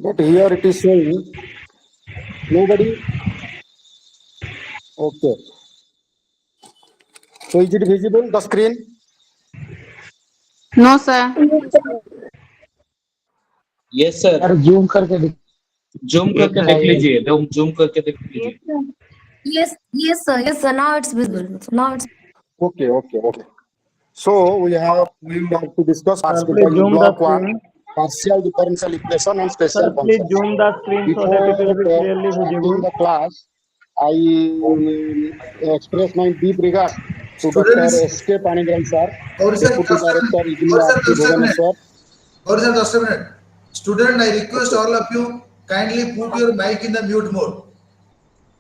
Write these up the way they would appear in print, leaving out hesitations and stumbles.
But here it is showing nobody. Okay. So is it visible the screen? No, sir. Yes sir, sir zoom करके zoom करके देख दिखाइए। लीजिए, zoom करके देख लीजिए। Yes, sir. Now it's visible. Now it's Okay, okay, okay. So we will have to discuss Sir, please zoom the block one, screen. partial differential equation and Sir, special please functions. zoom the screen so that it will Before be clearly starting visible. the class, I express my deep regards to Dr. Students, S.K. Panigrahi sir, और sir Deputy Director, IGNOU और sir RC 10 minute Bhubaneswar. और sir 10 minute Student, I request Okay. all of you kindly put your mic in the mute mode.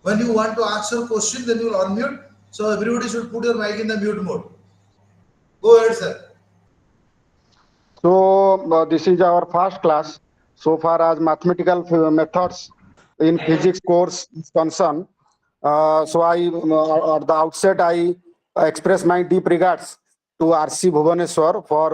When you want to ask your question, then you will unmute. So everybody should put your mic in the mute mode. Go ahead, sir. So this is our first class. So far as mathematical methods in physics course is concerned. So I at the outset I express my deep regards to RC Bhubaneswar for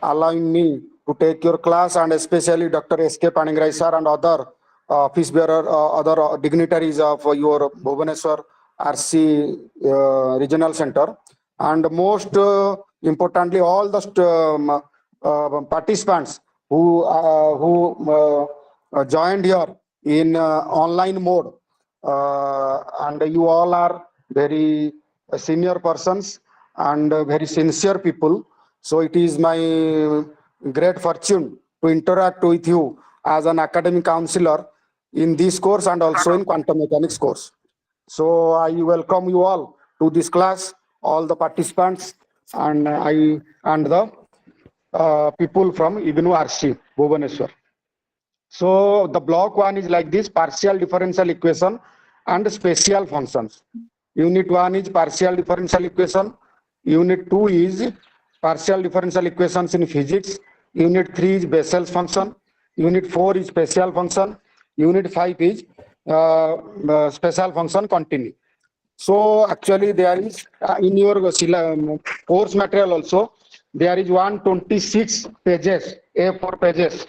allowing me to take your class, and especially Dr. S.K. Panigrahi sir and other office bearer, other dignitaries of your Bhubaneswar RC regional center, and most importantly all the participants who joined here in online mode, and you all are very senior persons and very sincere people. So it is my great fortune to interact with you as an academic counselor in this course and also in quantum mechanics course. So I welcome you all to this class, all the participants, and I and the people from IGNOU RC Bhubaneswar. So the block one is like this: partial differential equation and special functions. Unit one is partial differential equation. Unit two is partial differential equations in physics. Unit three is Bessel's function. Unit four is special function. Unit five is special function continue. So actually there is in your course material also there is 126 pages, A4 pages,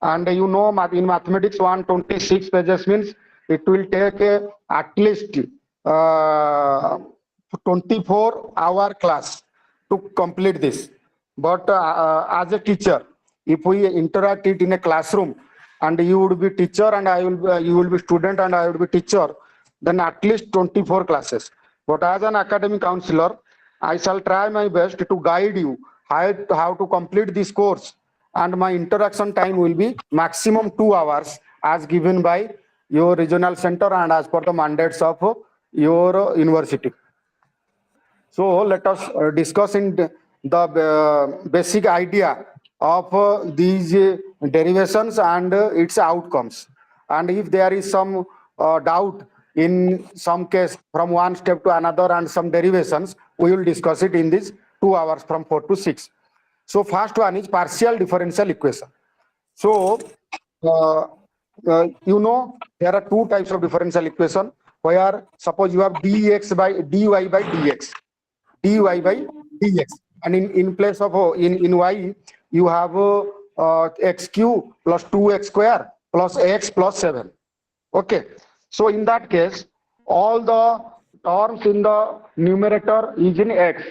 and you know in mathematics 126 pages means it will take at least 24-hour class to complete this. But as a teacher, if we interact it in a classroom, and you would be teacher and I will be, you will be student and I will be teacher, then at least 24 classes. But as an academic counselor, I shall try my best to guide you how to complete this course, and my interaction time will be maximum 2 hours as given by your regional center and as per the mandates of your university. So let us discuss in the basic idea of these derivations and its outcomes. And if there is some doubt in some case from one step to another and some derivations, we will discuss it in these 2 hours from 4 to 6. So first one is partial differential equation. So uh, you know there are two types of differential equation, where suppose you have dx by dy by dx, dy by dx, and in place of in y you have x cube plus 2x square plus x plus 7. Okay, so in that case all the terms in the numerator is in x,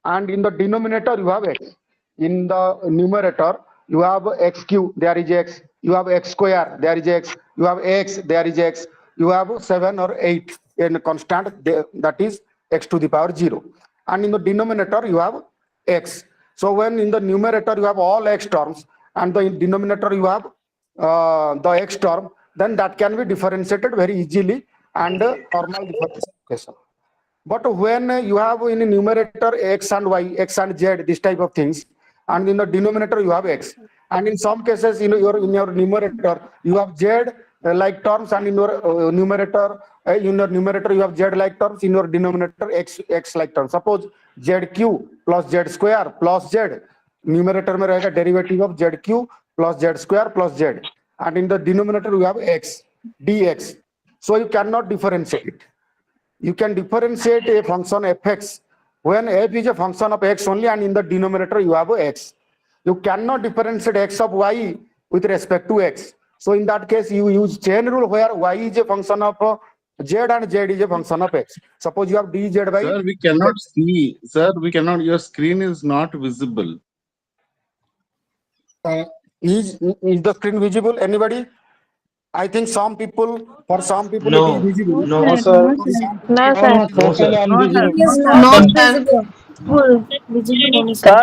and in the denominator you have x. In the numerator you have x cube, there is x, you have x square, there is x, you have x, there is x, you have 7 or 8 in constant, that is x to the power 0, and in the denominator you have x. So when in the numerator you have all x terms and the denominator you have the x term, then that can be differentiated very easily and normal differential equation. But when you have in the numerator x and y, x and z, this type of things, and in the denominator you have x, and in some cases in your numerator you have z like terms, and in your numerator you have z like terms, in your denominator x like terms. Suppose zq plus z square plus z, numerator में रहेगा derivative of zq plus z square plus z, and in the denominator you have x dx. So you cannot differentiate it. You can differentiate a function fx when f is a function of x only, and in the denominator you have x. You cannot differentiate x of y with respect to x. So in that case, you use chain rule where y is a function of z and z is a function of x. Suppose you have dz by Sir, we cannot see. Sir, we cannot. Your screen is not visible. is the screen visible? Anybody? I think some people, for some people No. it is visible. No. No, sir. For some people No, it sir. is not Totally visible. unvisible. It is No, not sir. visible. Full visible only, sir.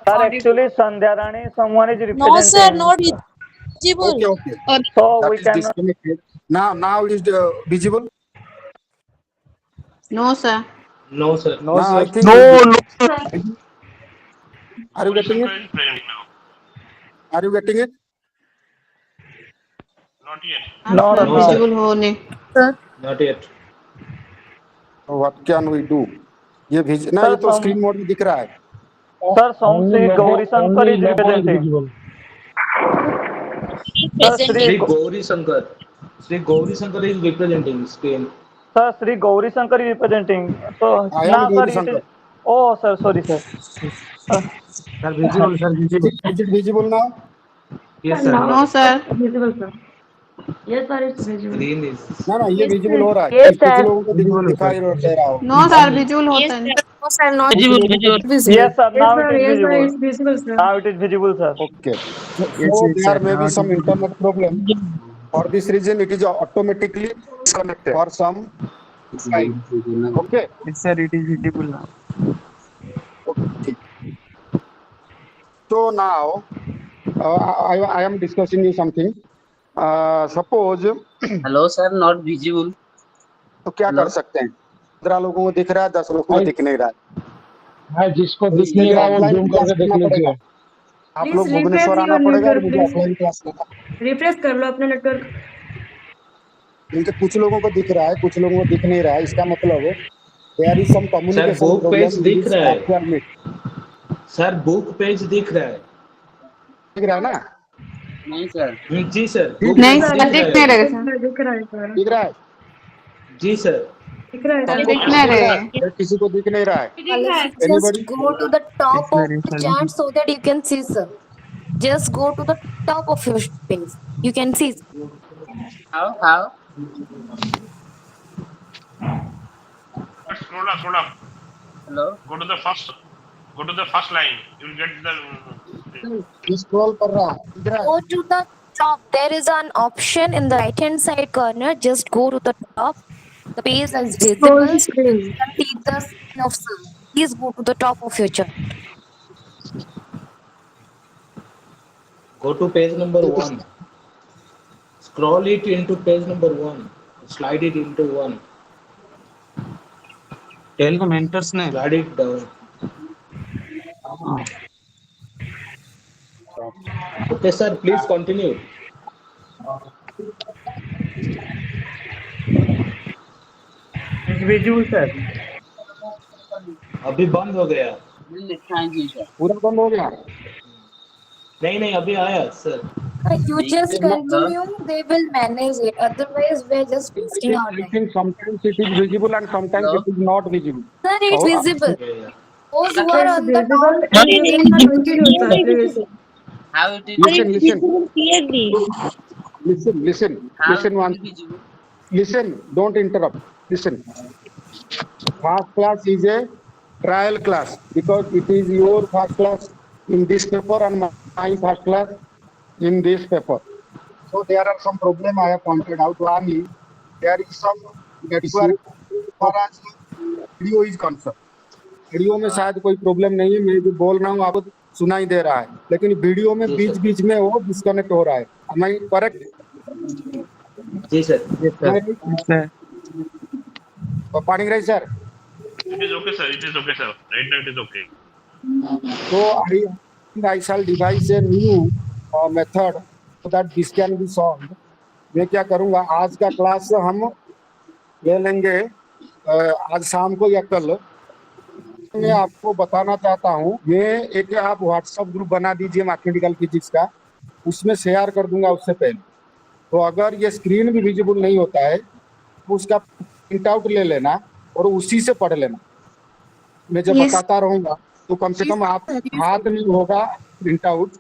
Sir, actually, Sandhya Rani, someone is No, sir, representing. not visible. Okay, okay. So That we is cannot. disconnected. Now it is visible. No, sir. No, sir. No, Now sir. I think. Are you getting it? Are you getting it? No, No, no. sir. Visible होने. Not yet. What can we do? ये ना Sir, ये तो some- screen mode में दिख रहा है. Sir, some Sri Gauri Shankar is representing. Sir, Sri Gauri Shankar. Sri Gauri Shankar is representing screen. Sir, Sri Gauri Shankar is representing. So I am now, sir, Gauri it Shankar. is. Oh, sir, sorry, sir. Is it visible now? Yes, sir. No, sir. Visible, sir. Yes, sir, it's visible. Screen is. ना ये Yes, visible sir. हो रहा है. Yes, कुछ sir. लोगों को दिखाई दे रहा हो. No, sir. Visual होता है. No, sir, not Visible. visible. Yes, sir. Now it is visible. it's visible, sir. Now it is visible, sir. Okay. So there may be some internet problem. For this reason, it is automatically disconnected for some time. Okay. Yes, sir, it is visible now. Okay. So now, I am discussing you something. Suppose, Hello, sir, not visible. तो क्या कर सकते हैं? 15 लोगों को दिख रहा है, 10 लोगों को दिख नहीं रहा है. हाँ, जिसको दिख नहीं रहा है वो जूम करके देख लीजिए. आप लोग Please भुवनेश्वर refresh आना your पड़ेगा और network, मुझे please. ऑफलाइन क्लास लेना है. रिफ्रेश कर लो अपना नेटवर्क. इनके कुछ लोगों को दिख रहा है, कुछ लोगों को दिख नहीं रहा है. इसका मतलब there is some communication book problem page in दिख this रहा है. actual meet. Sir book page दिख रहा है. दिख रहा है ना? नहीं, sir. जी सर. नहीं, sir. दिख नहीं रहे, sir. दिख रहा है, सर. दिख रहा है? जी सर. दिख रहा है, Sir, सर. दिख नहीं रहे. या किसी को दिख नहीं रहा है? Just Anybody? go to the top of Yes, the sir. chart so that you can see, sir. Just go to the top of your page. You can see. How? Scroll up. Hello? Go to the first line. You'll get the. Scroll कर रहा है. दिख रहा है? Go to the top. There is an option in the right hand side corner. Just go to the top. The page is visible. You can see the screen of sun. Please go to the top of your chart. Go to page number 1. Scroll it into page number 1. Slide it into 1. Tell the mentor's name. Slide it down. Okay, sir. Please continue. It's visible, sir. अभी बंद हो गया. हाँ जी, sir. पूरा बंद हो गया. नहीं अभी आया sir. You just continue. They will manage it. Otherwise, we're just wasting our I time. think sometimes it is visible and sometimes Hello? it is not visible. Sir, it's Oh, visible. Yeah. Those who are on the top. How it is Listen, listen, How listen it one. is visible? Listen, don't interrupt. Listen. First class is a trial class because it is your first class in this paper and my first class in this paper. So there are some problem I have pointed out. One is there is some network for as video is concerned. Video में शायद कोई problem नहीं है. मैं जो बोल रहा हूँ आपको सुनाई दे रहा है, लेकिन वीडियो में बीच बीच में वो डिस्कनेक्ट हो रहा है. Am I correct? जी sir. Sir. Pardon, sir. It is okay, sir. Right now it is okay. So I shall devise a new method so that this can be solved. मैं क्या करूँगा, आज का क्लास हम ले लेंगे आज शाम को या कल. मैं आपको बताना चाहता हूँ, मैं एक आप व्हाट्सएप ग्रुप बना दीजिए मैथमेटिकल फिजिक्स का, उसमें शेयर कर दूंगा उससे पहले. तो अगर ये स्क्रीन भी विजिबल नहीं होता है तो उसका प्रिंट आउट ले लेना और उसी से पढ़ लेना. मैं जब Yes. बताता रहूंगा तो कम से कम आप हाथ में होगा प्रिंट आउट,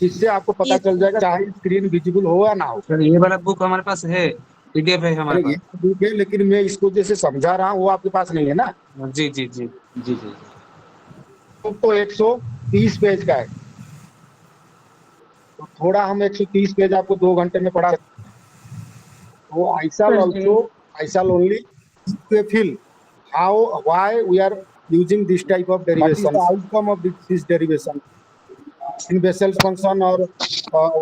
जिससे आपको पता चल जाएगा चाहे स्क्रीन विजिबल हो या ना हो। सर ये वाला बुक हमारे पास है, पीडीएफ है हमारे अरे ये बुक है, लेकिन मैं इसको जैसे समझा रहा हूँ वो आपके पास नहीं है ना। पास। जी जी जी। जी जी बुक तो 130 पेज का है, तो थोड़ा हम 130 पेज आपको 2 घंटे में पढ़ा सकते हैं। तो I shall only give a feel how, why we are using this type of derivation. What is the outcome of this derivation in Bessel's function, or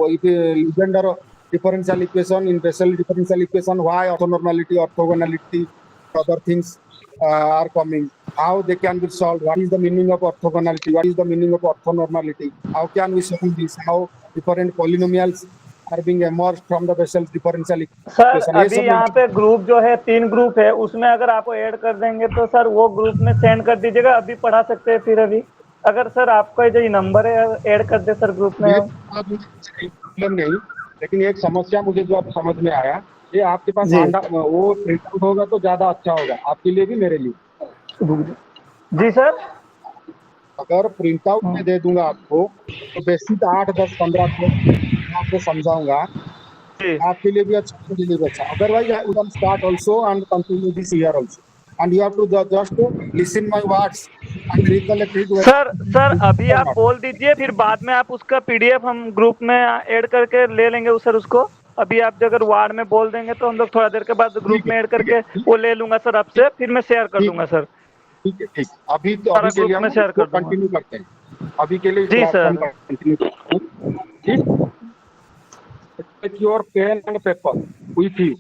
if Legendre differential equation, in Bessel differential equation, why orthonormality, orthogonality, other things are coming, how they can be solved, what is the meaning of orthogonality, what is the meaning of orthonormality, how can we solve this, how different polynomials are being emerged from the Bessel's differential sir equation. ये अभी सब यहाँ पे group जो है 3 group है, उसमें अगर आपको ऐड कर देंगे तो सर वो ग्रुप में सेंड कर दीजिएगा, अभी पढ़ा सकते हैं फिर अभी। अगर सर आपका जो नंबर है ऐड कर दे सर ग्रुप में। प्रॉब्लम नहीं, लेकिन एक समस्या मुझे जो आप समझ में आया, ये आपके पास जी। वो प्रिंट आउट होगा तो ज्यादा अच्छा होगा आपके लिए भी मेरे लिए। जी सर। अगर प्रिंट आउट में दे दूंगा आपको तो बेसिक 8, 10, 15 को आपको समझाऊंगा, जी। आपके लिए भी अच्छा, मेरे लिए भी अच्छा। Otherwise we can start also and continue this year also, and you have to just listen my words and recollect it. Sir अभी आप बोल दीजिए, फिर बाद में आप उसका पीडीएफ हम ग्रुप में ऐड करके ले लेंगे सर उसको। अभी आप अगर वार्ड में बोल देंगे तो हम लोग थोड़ा देर के बाद ग्रुप में ऐड करके वो ले लूंगा सर आपसे, फिर मैं शेयर कर दूंगा सर। ठीक है, ठीक। अभी तो अभी के लिए हम शेयर कर दूंगा। कंटिन्यू करते हैं, अभी के लिए जी सर। कंटिन्यू करते हैं। ठीक, take your pen and paper with you.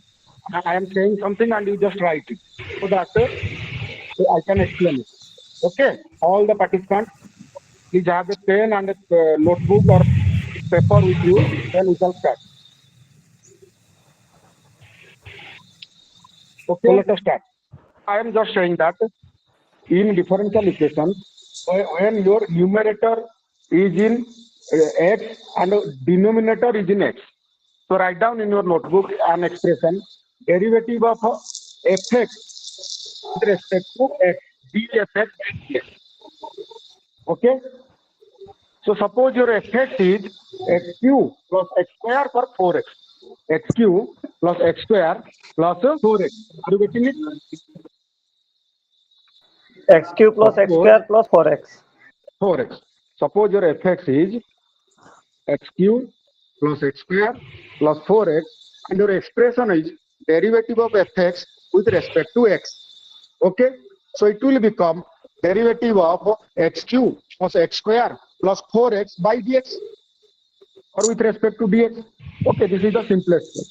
I am saying something and you just write it so that I can explain it. Okay, all the participants, please have a pen and a notebook or paper with you, then we shall start. Okay, let us start. I am just saying that in differential equation, when your numerator is in x and denominator is in x, so write down in your notebook an expression, derivative of fx with respect to x, dfx by dx. Okay, so suppose your fx is x cube plus x square for 4x, x cube plus x square plus 4x. Are you getting it? x cube plus x square plus 4x. 4x. Suppose your fx is x cube plus x square plus 4x, and your expression is derivative of fx with respect to x. Okay, so it will become derivative of x cube plus x square plus 4x by dx, or with respect to dx. Okay, this is the simplest way.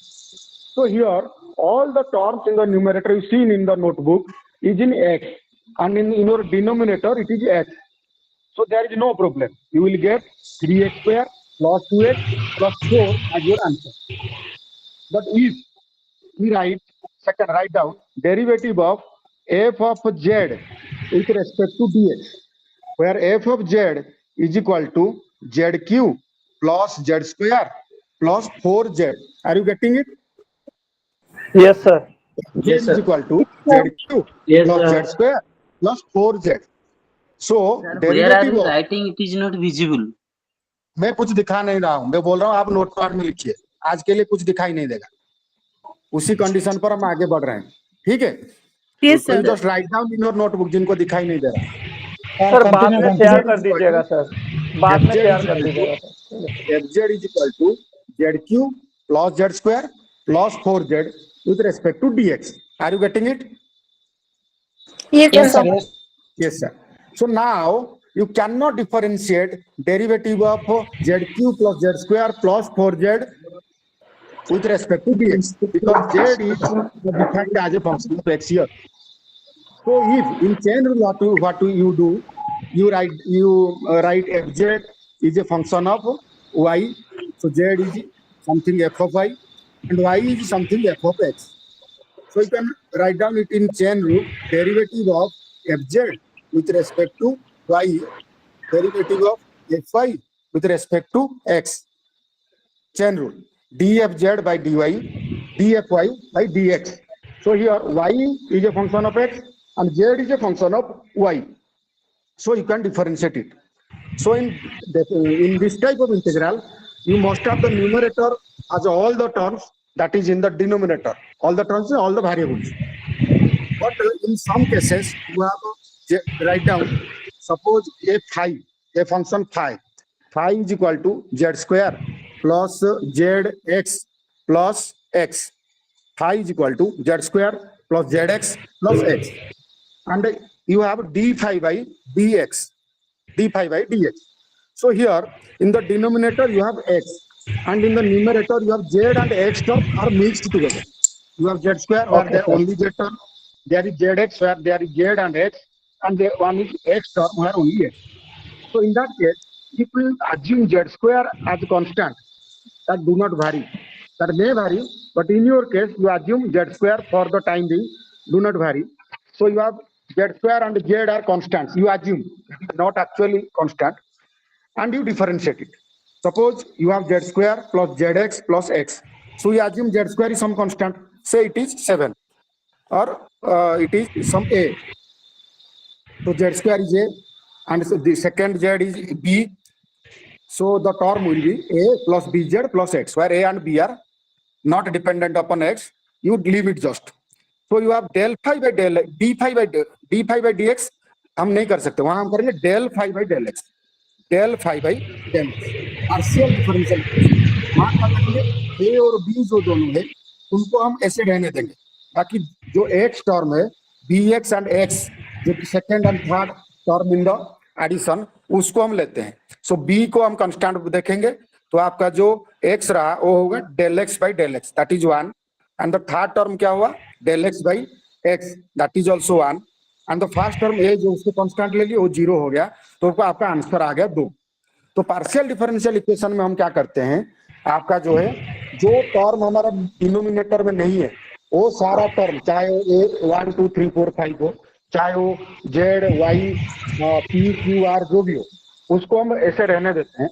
So here all the terms in the numerator you seen in the notebook is in x, and in your denominator it is x. So there is no problem. You will get 3x square plus 2x plus 4 as your answer. But if we write down derivative of f of z with respect to dx, where f of z is equal to z cube plus z square plus 4z. Are you getting it? Yes sir. Z is equal to z cube plus z square plus 4z. So Where are derivative you of, writing? It is not visible. मैं कुछ दिखा नहीं रहा हूं, मैं बोल रहा हूं आप नोट पैड में लिखिए, आज के लिए कुछ दिखाई नहीं देगा, उसी कंडीशन पर हम आगे बढ़ रहे हैं। ठीक है, Yes, sir. Just write down in your notebook जिनको दिखाई नहीं दे रहा। सर बाद में शेयर कर दीजिएगा सर, बाद में शेयर कर दीजिएगा sir. fz is equal to z cube plus z square plus 4z with respect to dx. Are you getting it? Yes, sir. Yes, sir. So now you cannot differentiate derivative of z cube plus z square plus 4z with respect to dx, because z is defined as a function of x here. So if in chain rule what you do, you write fz is a function of y, so z is something f of y and y is something f of x. So you can write down it in chain rule, derivative of fz with respect to y, derivative of fy with respect to x. Chain rule, dfz by dy, dfy by dx. So here y is a function of x and z is a function of y. So you can differentiate it. So in this type of integral, you must have the numerator as all the terms that is in the denominator. All the terms, all the variables. But in some cases, you have write down, suppose a phi, a function phi. Phi is equal to z square plus zx plus x. Phi is equal to z square plus zx plus x. And you have d phi by dx. D phi by dx. So here in the denominator you have x, and in the numerator you have z and x term are mixed together. You have z square where there only z term, there is zx where there is z and x, and there one is x term where only x. So in that case, if we assume z square as constant, that do not vary, that may vary, but in your case you assume z square for the time being, do not vary. So you have z square and z are constants. You assume not actually constant, and you differentiate it. Suppose you have z square plus zx plus x. So you assume z square is some constant. Say it is 7, or it is some a. So z square is a, and so the second z is b. So the term will be a plus bz plus x, where a and b are not dependent upon x. You leave it just. So you have del phi by del d phi by dx. हम नहीं कर सकते, वहां हम करेंगे del phi by del x. Del phi by del x. Partial differential वहां क्या करेंगे, a और b जो दोनों है उनको हम ऐसे रहने देंगे, बाकी जो x टर्म है bx एंड x, जो second and third term in the addition, उसको हम लेते हैं. सो b को हम कांस्टेंट देखेंगे, तो आपका जो x रहा वो होगा del x by del x, that is 1. And the third term क्या हुआ, del x by x, that is also 1. And the first term a जो उसको कांस्टेंट ले लिया वो 0 हो गया, तो आपका आंसर आ गया 2. तो पार्शियल डिफरेंशियल इक्वेशन में हम क्या करते हैं, आपका जो है जो टर्म हमारा डिनोमिनेटर में नहीं है वो सारा टर्म, चाहे वो 1 2 3 4 5 हो, चाहे वो z y p q r जो भी हो, उसको हम ऐसे रहने देते हैं.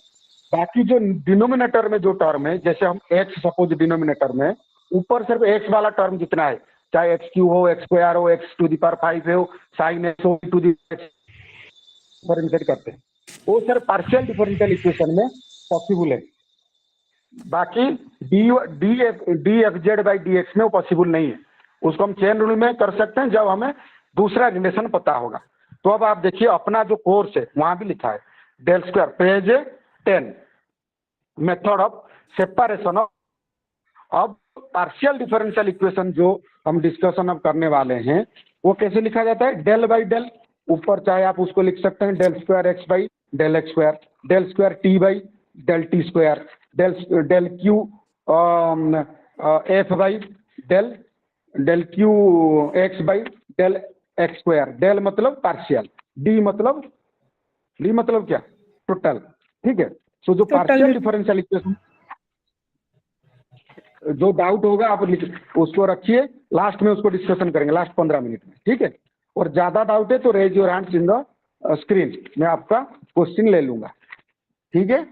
बाकी जो डिनोमिनेटर में जो टर्म है, जैसे हम x सपोज डिनोमिनेटर में ऊपर सिर्फ x वाला टर्म जितना है, चाहे एक्स क्यू हो, एक्स स्क्वायर हो, एक्स टू दी पावर 5 हो, साइन एक्स हो टू दी डिफरेंशिएट करते हैं, वो सर पार्शियल डिफरेंशियल इक्वेशन में पॉसिबल है. बाकी D F Z by D x में वो पॉसिबल नहीं है. उसको हम चेन रूल में कर सकते हैं जब हमें दूसरा रिलेशन पता होगा. तो अब आप देखिए अपना जो कोर्स है वहां भी लिखा है del square, page 10, method of separation of. अब पार्शियल डिफरेंशियल इक्वेशन जो हम डिस्कशन अब करने वाले हैं वो कैसे लिखा जाता है, डेल बाई डेल. ऊपर चाहे आप उसको लिख सकते हैं del square x by del x square, del square t by del t square, del q f by del q x by del x square. Del मतलब पार्शियल, डी मतलब क्या, टोटल. ठीक है. सो जो पार्शियल डिफरेंशियल इक्वेशन, जो doubt होगा आप उसको रखिए, लास्ट में उसको डिस्कशन करेंगे लास्ट 15 मिनट में. ठीक है. और ज्यादा डाउट है तो raise your hands in the screen, मैं आपका क्वेश्चन ले लूंगा. ठीक है.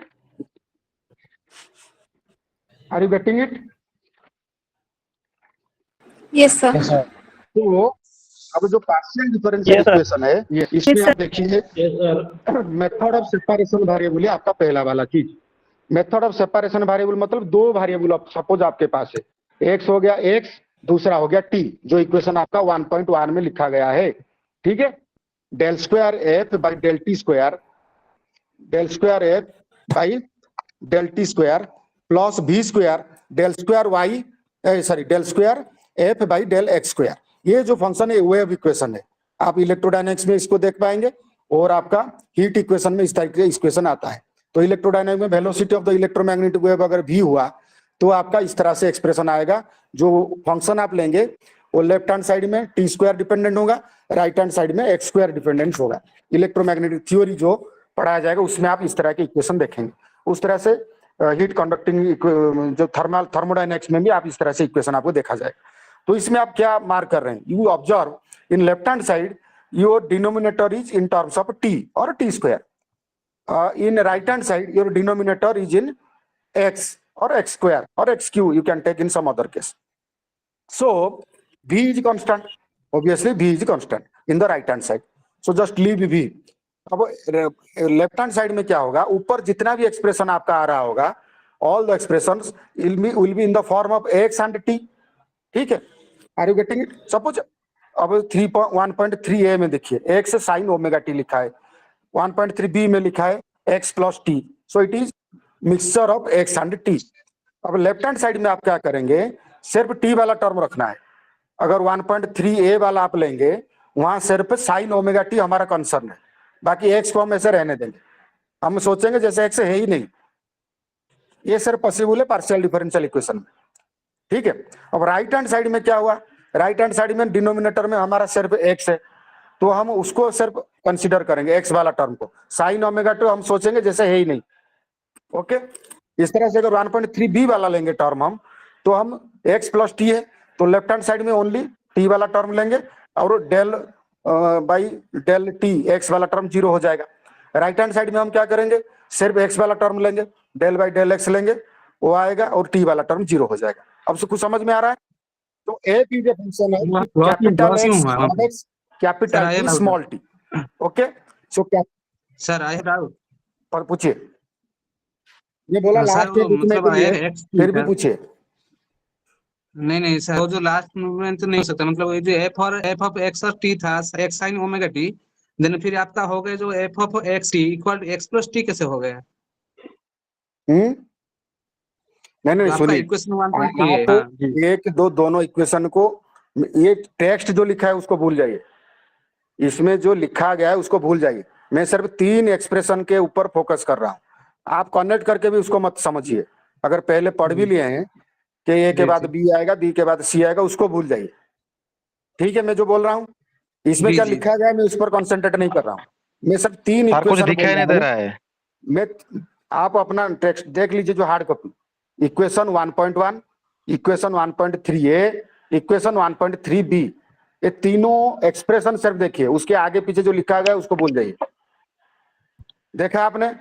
Are you getting it? Yes sir. तो अब जो पार्शियल डिफरेंशियल इक्वेशन है ये, इसमें आप देखिए मेथड ऑफ सेपरेशन वेरिएबल है आपका पहला वाला चीज. मेथड ऑफ सेपरेशन वेरिएबल मतलब दो वेरिएबल सपोज आपके पास है, एक्स हो गया x, दूसरा हो गया t, जो इक्वेशन आपका 1.1 में लिखा गया है. ठीक है. Del square f by del t square, del square f by del t square plus v square del square y, sorry del square f by del x square. ये जो फंक्शन है वेव इक्वेशन है. आप electrodynamics में इसको देख पाएंगे, और आपका हीट इक्वेशन में इस तरीके का इक्वेशन आता है. तो इलेक्ट्रोडायनेमिक्स में velocity of the electromagnetic wave अगर v हुआ तो आपका इस तरह से एक्सप्रेशन आएगा. जो फंक्शन आप लेंगे वो लेफ्ट हैंड साइड में टी स्क्वायर डिपेंडेंट होगा, राइट हैंड साइड में एक्स स्क्वायर डिपेंडेंट होगा. इलेक्ट्रोमैग्नेटिक थ्योरी जो पढ़ाया जाएगा उसमें आप इस तरह के इक्वेशन देखेंगे. उस तरह से हीट कंडक्टिंग जो थर्मोडायनेमिक्स में भी आप इस तरह से इक्वेशन आपको देखा जाएगा. तो इसमें आप क्या मार्क कर रहे हैं, you observe in left hand side your denominator is in terms of t और t square. In right hand side your denominator is in x or x square or x cube, you can take in some other case. So v is constant, obviously v is constant in the right hand side, so just leave v. अब left hand side में क्या होगा, ऊपर जितना भी expression आपका आ रहा होगा all the expressions will be in the form of x and t. ठीक है, are you getting it? Suppose अब 1.3a में देखिए x sin ओमेगा t लिखा है, 1.3b में लिखा है x plus t, so it is mixture of x and t. अब लेफ्ट हैंड साइड में आप क्या करेंगे, सिर्फ t वाला टर्म रखना है. अगर 1.3a वाला आप लेंगे वहां सिर्फ sin ओमेगा t हमारा कंसर्न है, बाकी x को हम ऐसे रहने देंगे. हम सोचेंगे जैसे x है ही नहीं, ये सिर्फ पॉसिबल है पार्शियल डिफरेंशियल इक्वेशन में. ठीक है, अब राइट हैंड साइड में क्या हुआ, राइट हैंड साइड में डिनोमिनेटर में हमारा सिर्फ x है, तो हम उसको सिर्फ कंसीडर करेंगे x वाला टर्म को. sin ओमेगा t हम सोचेंगे जैसे है ही नहीं. ओके, इस तरह से अगर 1.3b वाला लेंगे टर्म हम, तो हम x प्लस टी है, तो लेफ्ट हैंड साइड में ओनली t वाला टर्म लेंगे और del by del t x वाला टर्म 0 हो जाएगा. राइट हैंड साइड में हम क्या करेंगे, सिर्फ x वाला टर्म लेंगे, डेल बाई डेल x लेंगे, वो आएगा और t वाला टर्म 0 हो जाएगा. अब कुछ समझ में आ रहा है? तो f इज ए फंक्शन है capital x capital T small t. Okay, so क्या सर आई डाउट, पर पूछिए, ये बोला लास्ट के पूछने के लिए, फिर भी पूछिए. नहीं सर, वो जो लास्ट मूवमेंट तो नहीं हो सकता, मतलब ये जो एफ ऑफ एक्स और टी था, x sine omega t, then फिर आपका हो गया जो f of x t equal to x plus t कैसे हो गया? नहीं आपका सुनिए, इक्वेशन आप एक दो दोनों इक्वेशन को, ये टेक्स्ट जो लिखा है उसको भूल जाइए, इसमें जो लिखा गया है उसको भूल जाइए. मैं सिर्फ 3 एक्सप्रेशन के ऊपर फोकस कर रहा हूँ. आप कनेक्ट करके भी उसको मत समझिए. अगर पहले पढ़ भी लिए हैं कि ए के बाद बी आएगा, बी के बाद सी आएगा, उसको भूल जाइए. ठीक है, मैं जो बोल रहा हूँ इसमें क्या लिखा गया है मैं उस पर कॉन्सेंट्रेट नहीं कर रहा हूँ. मैं सिर्फ 3 इक्वेशन दिखाई नहीं दे रहा है. मैं आप अपना टेक्स्ट देख लीजिए जो hard copy, equation 1.1, equation 1.3a, equation 1.3b, ये तीनों एक्सप्रेशन सिर्फ देखिए, उसके आगे पीछे जो लिखा गया है उसको भूल जाइए. देखा आपने?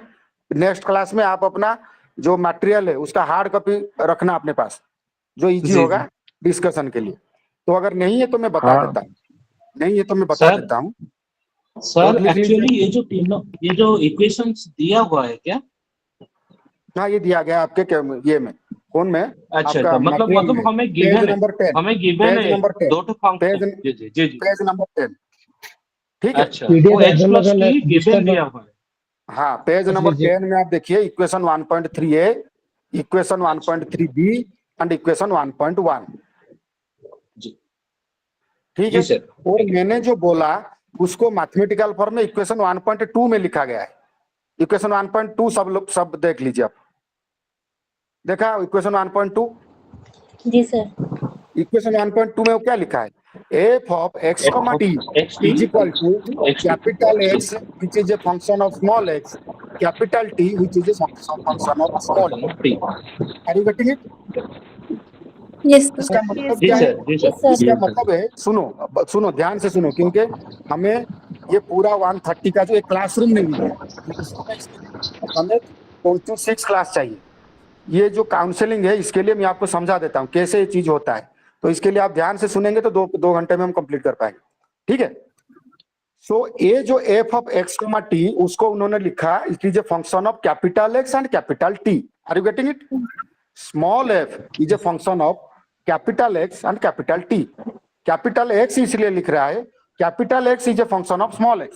नेक्स्ट क्लास में आप अपना जो मटेरियल है उसका हार्ड कॉपी रखना अपने पास, जो इजी होगा डिस्कशन के लिए. तो अगर नहीं है तो मैं बता देता हूँ, नहीं है तो मैं बता देता हूँ. सर एक्चुअली ये जो तीनों, ये जो इक्वेशंस दिया हुआ है क्या? हाँ, ये दिया गया आपके ये में, कौन में? अच्छा, आपका मतलब हमें गिवन है, नंबर 10, हमें गिवन है नंबर 10, दो तो फंक्शन. जी पेज नंबर 10. ठीक है, अच्छा, वो x प्लस टी गिवन दिया हुआ है. हाँ, पेज नंबर 10 में आप देखिए equation 1.3a, equation 1.3b and equation 1.1. ठीक है, और मैंने जो बोला उसको मैथमेटिकल फॉर्म में इक्वेशन 1.2 में लिखा गया है. इक्वेशन 1.2 सब देख लीजिए आप. देखा इक्वेशन 1.2? जी सर. इक्वेशन 1.2 में क्या लिखा है, f of x comma t is equal to capital X which is a function of small x, capital T which is a function of small t. Are you getting it? Yes इसका मतलब क्या है? इसका मतलब है, सुनो ध्यान से सुनो, क्योंकि हमें ये पूरा 130 का जो एक क्लासरूम नहीं है, हमें 26 क्लास चाहिए. ये जो काउंसलिंग है इसके लिए मैं आपको समझा देता हूँ कैसे ये चीज होता है. तो इसके लिए आप ध्यान से सुनेंगे तो 2 घंटे में हम कंप्लीट कर पाएंगे. ठीक है, सो ये जो f of x comma t, उसको उन्होंने लिखा it is a function of capital x and capital t. Are you getting it? Small f is a function of capital x and capital t. Capital X इसलिए लिख रहा है capital X is a function of small x.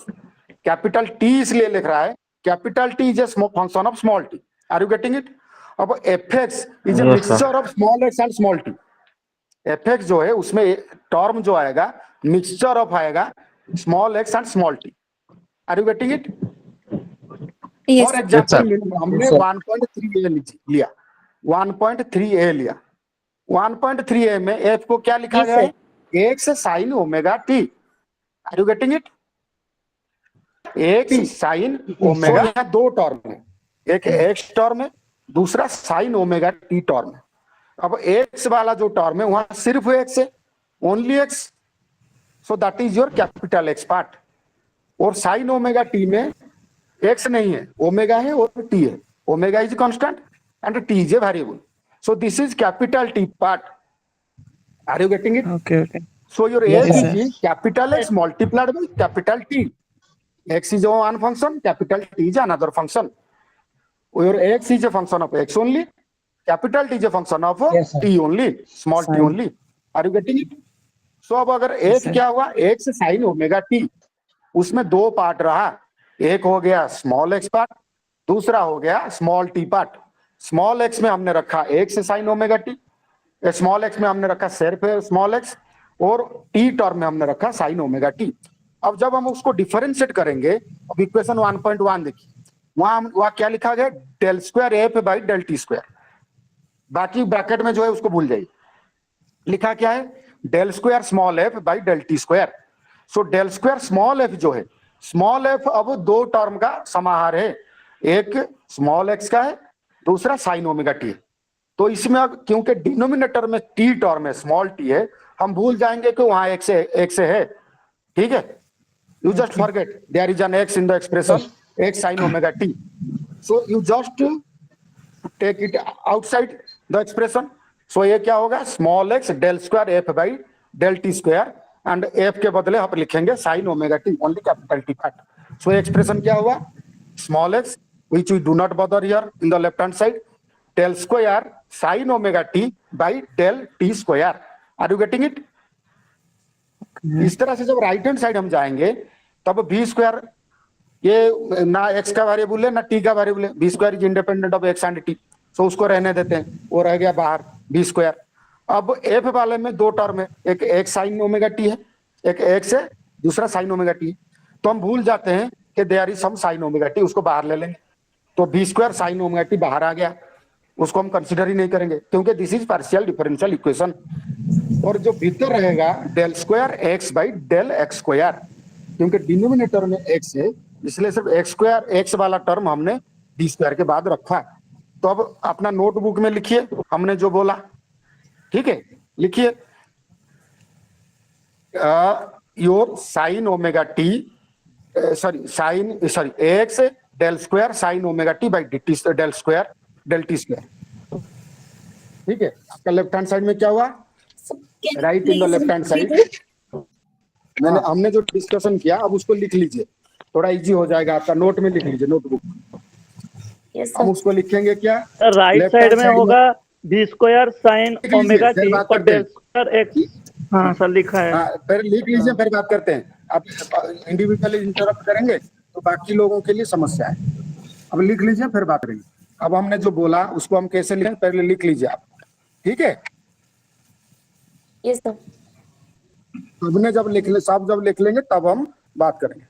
Capital T इसलिए लिख रहा है capital T is a function of small t. Are you getting it? अब fx is a mixture of small x and small t. fx जो है उसमें term जो आएगा मिक्सचर ऑफ आएगा small x and small t. Are you getting it? For example हमने 1.3a लिया, 1.3a लिया. 1.3a में f को क्या लिखा गया है, x sin omega t. Are you getting it? x sin omega, यहाँ 2 टर्म है, एक x टर्म है, दूसरा sin ओमेगा t टर्म है. अब x वाला जो टर्म है वहां सिर्फ x है, only x, so that is your capital X part. और sin ओमेगा t में x नहीं है, ओमेगा है और t है. Omega is constant and t is a variable, so this is capital T part. Are you getting it? Okay. So your x is capital X multiplied by capital T. x is one function, capital T is another function. Your x is a function of x only, capital T is a function of Yes, sir. T only, small t Sin. only. Are you getting it? So अब अगर एक sir. क्या हुआ, एक से sign omega T, उसमें दो part रहा, एक हो गया स्मॉल एक्स पार्ट, दूसरा हो गया small T part. Small x में हमने रखा एक से sign omega T, small x में हमने रखा सिर्फ स्मॉल एक्स, और टी टर्म में हमने रखा साइन ओमेगा टी। अब जब हम उसको डिफरेंशिएट करेंगे, अब इक्वेशन 1.1 देखिए, वहां क्या लिखा गया, del square f by del t square. बाकी ब्रैकेट में जो है उसको भूल जाइए, लिखा क्या है, del square small f by del t square. So del square small f जो है, स्मॉल एफ अब दो टर्म का समाहार है, एक स्मॉल एक्स का है, दूसरा साइन ओमेगा टी है। तो इसमें अब क्योंकि डिनोमिनेटर में टी टर्म है, स्मॉल टी है, हम भूल जाएंगे कि वहां एक से है, ठीक है। You just forget there is an x in the expression, x sine omega t. So you just take it outside the expression. So ये क्या होगा, small x del square f by del t square, and f के बदले हम लिखेंगे sine omega t, only capital T part. So expression क्या हुआ, small x which we do not bother here in the left hand side, del square sin omega t by del t square. Are you getting it? इस तरह से जब right hand side हम जाएंगे तब B square, ये ना x का वेरिएबल है ना टी का वेरिएबल है, b square is independent of x and t, so उसको रहने देते हैं, वो रह गया बाहर बी स्क्वायर। अब एफ वाले में दो टर्म है, एक एक्स साइन ओमेगा टी है, एक एक्स है, दूसरा साइन ओमेगा टी। तो हम भूल जाते हैं कि there is some sine omega t, उसको बाहर ले लेंगे, तो B square sine omega t बाहर आ गया, उसको हम कंसीडर ही नहीं करेंगे क्योंकि this is partial differential equation. और जो भीतर रहेगा del square x by del x square, क्योंकि डिनोमिनेटर में एक्स है इसलिए सिर्फ एक्स स्क्वायर, एक्स वाला टर्म हमने डी स्क्वायर के बाद रखा। तो अब अपना नोटबुक में लिखिए हमने जो बोला, ठीक है, लिखिए your sine omega t, sorry x del square sine omega t by D t del square del t square, ठीक है। आपका लेफ्ट हैंड साइड में क्या हुआ, right in the left hand side मैंने हमने जो डिस्कशन किया अब उसको लिख लीजिए, थोड़ा इजी हो जाएगा आपका, नोट में लिख लीजिए नोटबुक। Yes, हम sir. उसको लिखेंगे क्या, राइट Left साइड hand में side होगा बी स्क्वायर साइन लिख लीजिए, ओमेगा फिर टी बात और करते हैं। Del square x. हाँ सर लिखा है। हाँ, पहले लिख लीजिए फिर बात करते हैं। आप इंडिविजुअली इंटरप्ट करेंगे तो बाकी लोगों के लिए समस्या है। अब लिख लीजिए फिर बात करेंगे। अब हमने जो बोला उसको हम कैसे लिखें, पहले लिख लीजिए आप, ठीक है। Yes, sir. सबने जब लिख ले, सब जब लिख लेंगे तब हम बात करेंगे।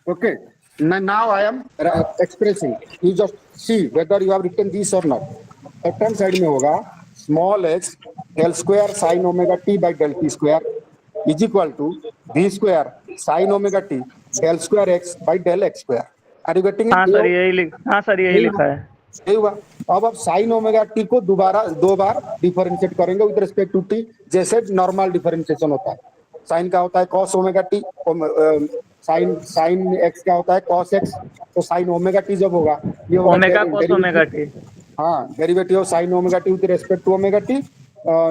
Okay, now I am expressing. You just see whether you have written this or not. Left hand side में होगा small x del square sin omega t by del t square is equal to v square sin omega t del square x by del x square. Are you getting it? हाँ sir यही लिखा है। सही हुआ। अब आप sign omega t को दो बार डिफरेंशिएट करेंगे विद रिस्पेक्ट टू टी, जैसे नॉर्मल डिफरेंशिएशन होता है। साइन का होता है cos omega t, sine x का होता है कॉस एक्स, तो साइन ओमेगा टी जब होगा ये होगा ओमेगा कॉस ओमेगा टी। हाँ, derivative of sine omega t with respect to omega t,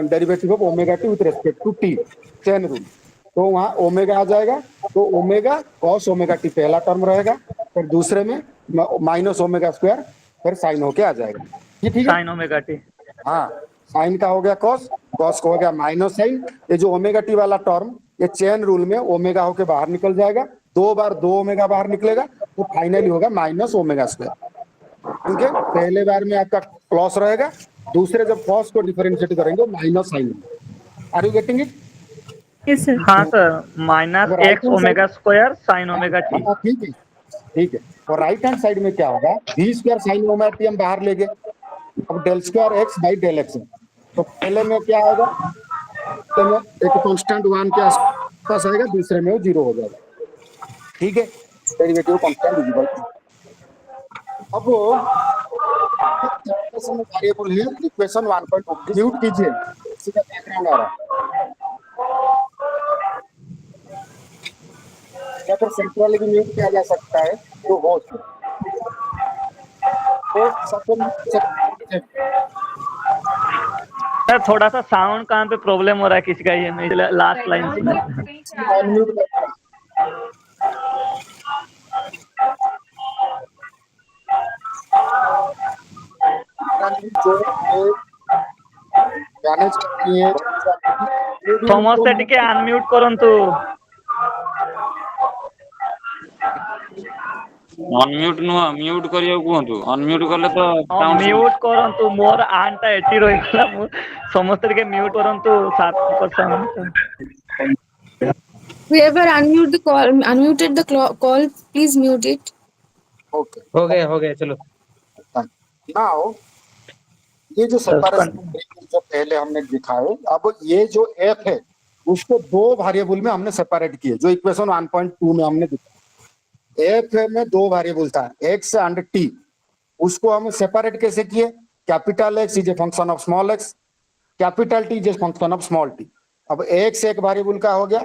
derivative of omega t with respect to t, chain rule. तो वहाँ ओमेगा आ जाएगा, तो ओमेगा कॉस ओमेगा टी पहला टर्म रहेगा, फिर दूसरे में माइनस ओमेगा स्क्वायर, फिर साइन होके आ जाएगा। ये ठीक है, साइन ओमेगा टी। हाँ, साइन का हो गया कॉस, कॉस का हो गया माइनस साइन। ये जो ओमेगा टी वाला टर्म ये चेन रूल में ओमेगा होके बाहर निकल जाएगा, दो बार दो ओमेगा बाहर निकलेगा, तो फाइनली होगा माइनस ओमेगा स्क्वायर। ठीक है, पहले बार में आपका कॉस रहेगा, दूसरे जब कॉस को डिफरेंशिएट करेंगे minus sine. Are you getting it? Yes, sir. हाँ sir, minus x omega square sine omega t. ठीक है, ठीक है। और राइट हैंड साइड में क्या होगा, v square sine omega t हम बाहर ले गए, अब del square x by del x. तो पहले में क्या आएगा, तो में एक कांस्टेंट 1 के आसपास आएगा, दूसरे में वो 0 हो जाएगा। ठीक है, डेरिवेटिव कांस्टेंट विजिबल। अब वेरिएबल है इक्वेशन 1.2 म्यूट कीजिए, इसी का बैकग्राउंड आ रहा है। या फिर सेंट्रली भी म्यूट किया जा सकता है, तो होस्ट तो सर थोड़ा सा साउंड कहाँ पे प्रॉब्लम हो रहा है किसी का, ये लास्ट लाइन सुना। जो मैनेज करनी है ସମସ୍ତେ ଟିକେ ଅନମ୍ୟୁଟ୍ କରନ୍ତୁ। ଅନମ୍ୟୁଟ ନୁହଁ ମ୍ୟୁଟ କରିବାକୁ କୁହନ୍ତୁ। ଅନମ୍ୟୁଟ କଲେ ତ ସାଉଣ୍ଡ ମ୍ୟୁଟ୍ କରନ୍ତୁ। ମୋର ଆନଟା ଏଠି ରହିଗଲା। ମୁଁ ସମସ୍ତେ ଟିକେ ମ୍ୟୁଟ୍ କରନ୍ତୁ। Whoever unmuted the call, please mute it. Okay हो गया चलो। नाउ ये जो सेपरेशन जो पहले हमने दिखाए, अब ये जो एफ है उसको दो वेरिएबल में हमने सेपरेट किए, जो इक्वेशन 1.2 में हमने दिखाया। एफ में दो वेरिएबल था, एक्स एंड टी, उसको हम सेपरेट कैसे किए? Capital x is a function of small x, capital T is a function of small T. अब एक्स एक वेरिएबल का हो गया,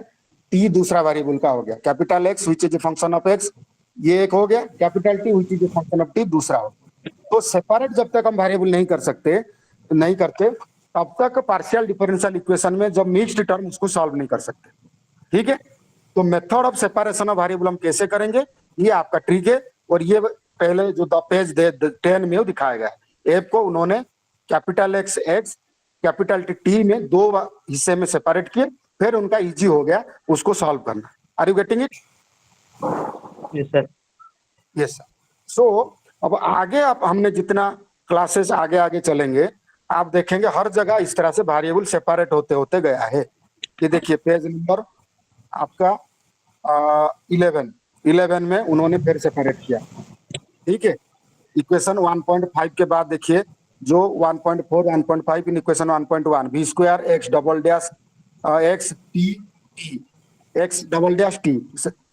टी दूसरा वेरिएबल का हो गया। Capital x which is a function of x ये एक हो गया, capital T which is a function of T दूसरा हो गया। तो सेपरेट जब तक हम वेरिएबल नहीं करते तब तक पार्शियल डिफरेंशियल इक्वेशन में जब मिक्स्ड टर्म उसको सॉल्व नहीं कर सकते। ठीक है, तो method of separation of variable हम कैसे करेंगे, ये आपका ट्रिक है। और ये पहले जो पेज 10 में दिखाया गया है, एफ को उन्होंने capital x x capital T में दो हिस्से में सेपरेट किए, फिर उनका इजी हो गया उसको सॉल्व करना। Are you getting it? Yes sir. Yes sir. So अब आगे आप हमने जितना क्लासेस आगे चलेंगे, आप देखेंगे हर जगह इस तरह से वेरिएबल सेपरेट होते होते गया है। ये देखिए पेज नंबर आपका 11 में उन्होंने फिर सेपरेट किया। ठीक है, इक्वेशन 1.5 के बाद देखिए जो 1.4 1.5 in equation 1.1 b square x double dash x t x double dash t,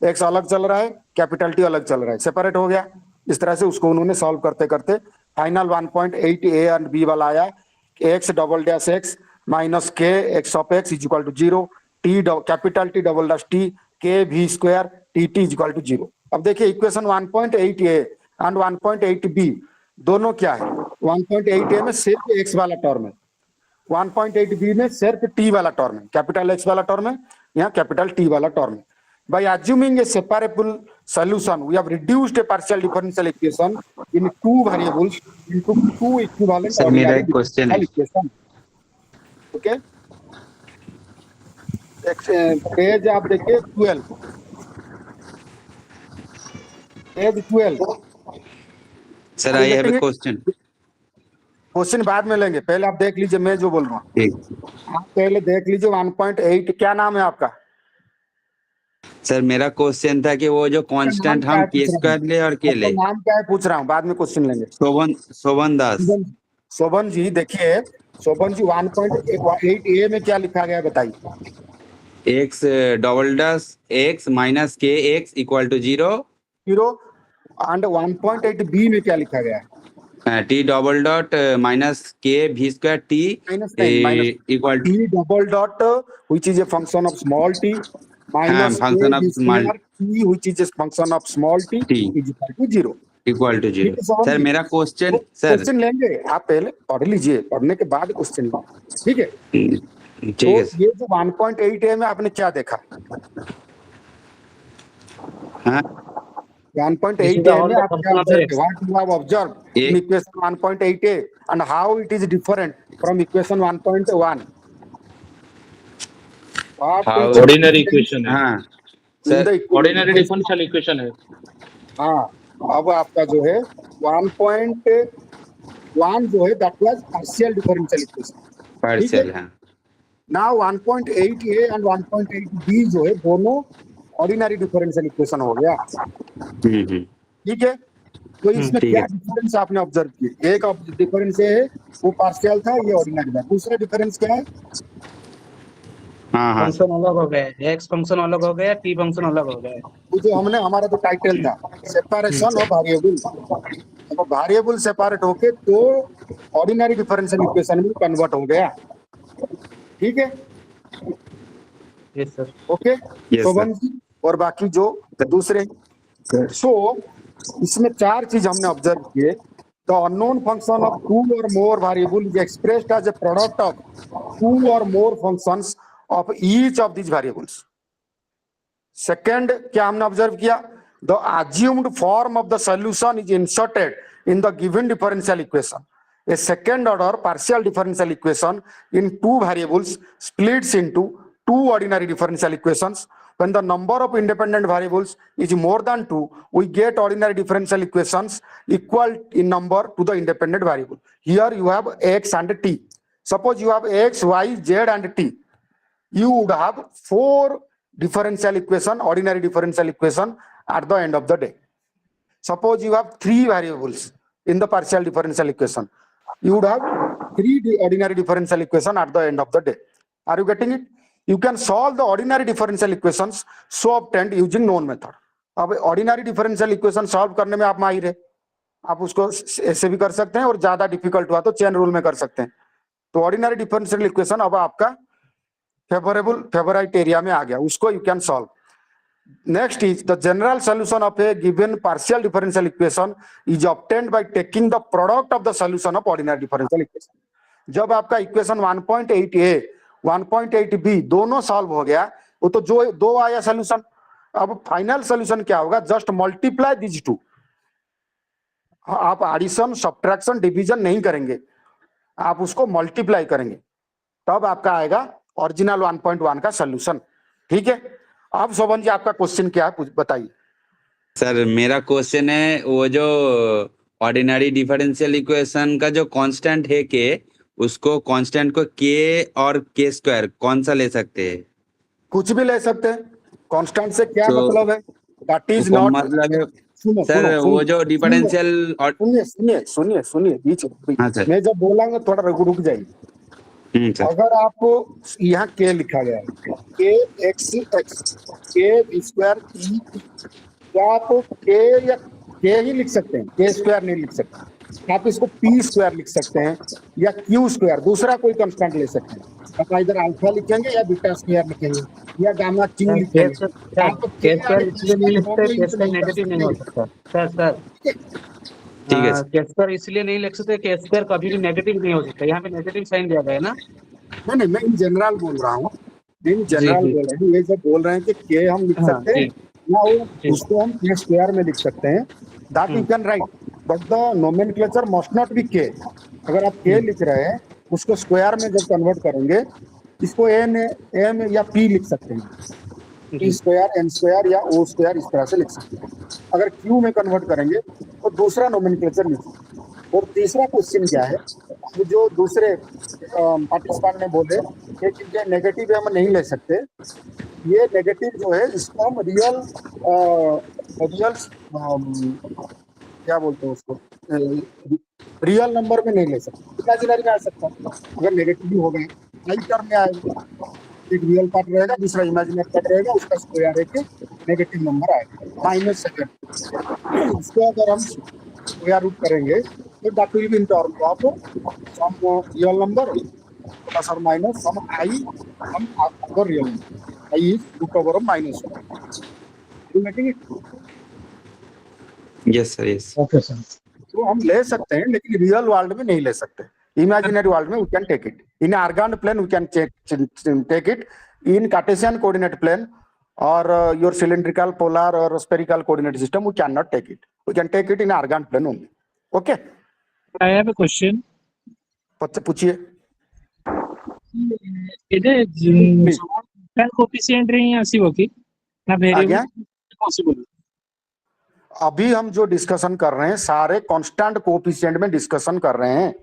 x अलग चल रहा है, कैपिटल टी अलग चल रहा है, सेपरेट हो गया। इस तरह से उसको उन्होंने सॉल्व करते करते फाइनल 1.8 ए एंड बी वाला आया, x double dash x minus के x of x is equal to 0, t capital T double dash T k भी square T T is equal to 0। अब देखिए इक्वेशन 1.8 ए एंड 1.8 बी दोनों क्या है? 1.8 ए में सिर्फ एक्स वाला टर्म है, 1.8 बी में सिर्फ टी वाला टर्म है, कैपिटल एक्स वाला टर्म है, यहाँ कैपिटल टी वाला टर्म है। By assuming a separable solution, we have reduced a partial differential equation in two variables into two equivalent Sir, मेरा ordinary एक question है। equation. Okay? पेज आप देखिए 12, page 12। Sir I have a question. Question बाद में लेंगे, पहले आप देख लीजिए मैं जो बोल रहा हूँ। ठीक, आप पहले देख लीजिए 1.8, क्या नाम है आपका? सर मेरा क्वेश्चन था कि वो जो कांस्टेंट हम के स्क्वायर ले और के ले, नाम क्या है पूछ रहा हूँ, बाद में क्वेश्चन लेंगे। शोभन दास। शोभन जी देखिए, शोभन जी 1.8 ए में क्या लिखा गया बताइए? X double dash x minus के x equal to 0 and 1.8 B में क्या लिखा गया है? टी डबल डॉट माइनस के भी square t equal to t double dot which is a function of small t minus function of small t which is a function of small t t is equal to 0। Equal to 0। Sir मेरा question question लेंगे, आप पहले पढ़ लीजिए, पढ़ने के बाद question लेंगे। ठीक है, ठीक तो है। ये जो 1.8 ए में आपने क्या देखा? हाँ 1.8 a में आप observed in equation 1.8 a and how it is different from equation 1.1? Ordinary equation है। हाँ सर ऑर्डिनरी डिफरेंशियल इक्वेशन है। हाँ, अब आपका जो है 1.1 जो है that was partial differential equation. Partial है। नाउ 1.8 a and 1.8 b जो है दोनों ऑर्डिनरी डिफरेंशियल इक्वेशन हो गया। ठीक है, तो इसमें क्या डिफरेंस आपने ऑब्जर्व किए? एक डिफरेंस है वो पार्शियल था, ये ऑर्डिनरी था। दूसरा डिफरेंस क्या है? हाँ हाँ फंक्शन अलग हो गया, एक्स फंक्शन अलग हो गया, टी फंक्शन अलग हो गया। वो जो हमने हमारा जो टाइटल था सेपरेशन ऑफ वेरिएबल, अब वेरिएबल सेपरेट होके तो ऑर्डिनरी डिफरेंशियल इक्वेशन में कन्वर्ट हो गया। ठीक है, यस सर। ओके शोभन जी, और बाकी जो दूसरे। सो इसमें चार चीज हमने ऑब्जर्व किए। The unknown function of two or more variable is expressed as a product of two or more functions of each of these variables. Second क्या हमने ऑब्जर्व किया? The assumed form of the solution is inserted in the given differential equation A second order partial differential equation in two variables splits into two ordinary differential equations. When the number of independent variables is more than 2, we get ordinary differential equations equal in number to the independent variable. Here you have x and t. Suppose you have x, y, z and t. You would have 4 differential equation, ordinary differential equation at the end of the day. Suppose you have 3 variables in the partial differential equation. You would have 3 ordinary differential equation at the end of the day. Are you getting it? You can solve the ordinary differential equations so obtained using known method. अब ordinary differential equation solve करने में आप माहिर है, आप उसको ऐसे भी कर सकते हैं और ज्यादा डिफिकल्ट हुआ तो चेन रूल में कर सकते हैं. तो ऑर्डिनरी डिफरेंशियल इक्वेशन अब आपका फेवरेट एरिया में आ गया, उसको you can solve. Next is the general solution of A given partial differential equation is obtained by taking the product of the solution of ordinary differential equation. जब आपका equation 1.8a 1.8b दोनों solve हो गया, वो तो जो 2 आया solution. अब फाइनल सॉल्यूशन क्या होगा? Just multiply this 2. आप एडिशन सब्ट्रैक्शन डिवीजन नहीं करेंगे, आप उसको मल्टीप्लाई करेंगे, तब आपका आएगा ओरिजिनल 1.1 का सॉल्यूशन. ठीक है, अब शोभन जी आपका क्वेश्चन क्या है बताइए. सर मेरा क्वेश्चन है वो जो ऑर्डिनरी डिफरेंशियल इक्वेशन का जो कांस्टेंट है के, उसको कांस्टेंट को के और के स्क्वायर कौन सा ले सकते हैं? कुछ भी ले सकते हैं. कांस्टेंट से क्या तो मतलब है? दैट इज वो नॉट मतलब है सुनो, सर सुनो, वो सुनो, जो डिफरेंशियल और सुनिए बीच हाँ सर. मैं जब बोलांगा थोड़ा रुक जाइए. सर अगर आपको यहाँ के लिखा गया है के एक्स एक्स के स्क्वायर ई, तो आप के या के ही लिख सकते हैं, के स्क्वायर नहीं लिख सकते. आप इसको पी स्क्वायर लिख सकते हैं या क्यू स्क्वायर, दूसरा कोई कांस्टेंट ले सकते हैं. आप इधर अल्फा लिखेंगे या बीटा स्क्वायर लिखेंगे या गामा क्यू लिखेंगे. आप के स्क्वायर इसलिए नहीं लिखते, के स्क्वायर नेगेटिव नहीं हो सकता. सर ठीक है सर. के स्क्वायर इसलिए नहीं लिख सकते, के स्क्वायर कभी भी नेगेटिव नहीं हो सकता. यहाँ पे नेगेटिव साइन दिया गया है ना. नहीं, मैं इन जनरल बोल रहा हूँ, इन जनरल बोल रहे हैं. ये जब बोल रहे हैं कि के हम लिख सकते हैं या वो उसको हम के स्क्वायर में लिख सकते हैं, that you can write, but the nomenclature must not be के. अगर आप के लिख रहे हैं, उसको स्क्वायर में जब कन्वर्ट करेंगे, इसको एम या पी लिख सकते हैं, पी स्क्वायर एन स्क्वायर या ओ स्क्वायर, इस तरह से लिख सकते हैं. अगर क्यू में कन्वर्ट करेंगे तो दूसरा नोमेनक्लेचर लिखिए. और तीसरा क्वेश्चन क्या है, जो दूसरे पार्टिसिपेंट ने बोले कि नेगेटिव हम नहीं ले सकते, ये नेगेटिव जो है इसको हम रियल क्या बोलते हैं उसको, रियल नंबर में नहीं ले सकते, इमेजिनरी में आ सकता है. अगर नेगेटिव हो गए कई टर्म में आएगा, एक रियल पार्ट रहेगा, दूसरा इमेजिनरी पार्ट रहेगा, उसका स्क्वायर एक नेगेटिव नंबर आएगा -2. उसको अगर हम स्क्वायर रूट करेंगे तो that will be in term of some real number plus or minus some i, some other real number. I is root over -1. You getting it? Yes sir, yes. Okay sir. तो हम ले सकते हैं, लेकिन real world में नहीं ले सकते. इमेजिनरी वर्ल्ड में we can take it. In Argand plane we can take it. In Cartesian coordinate plane और योर सिलिंड्रिकल, पोलर और spherical coordinate system we can not take it. We can take it in Argand plane only. Okay, I have a question. पूछिए. इधर समान coefficient रही हैं ऐसी होगी ना, वेरिएबल पॉसिबल. अभी हम जो डिस्कशन कर रहे हैं सारे कांस्टेंट कोएफिशिएंट में डिस्कशन कर रहे हैं.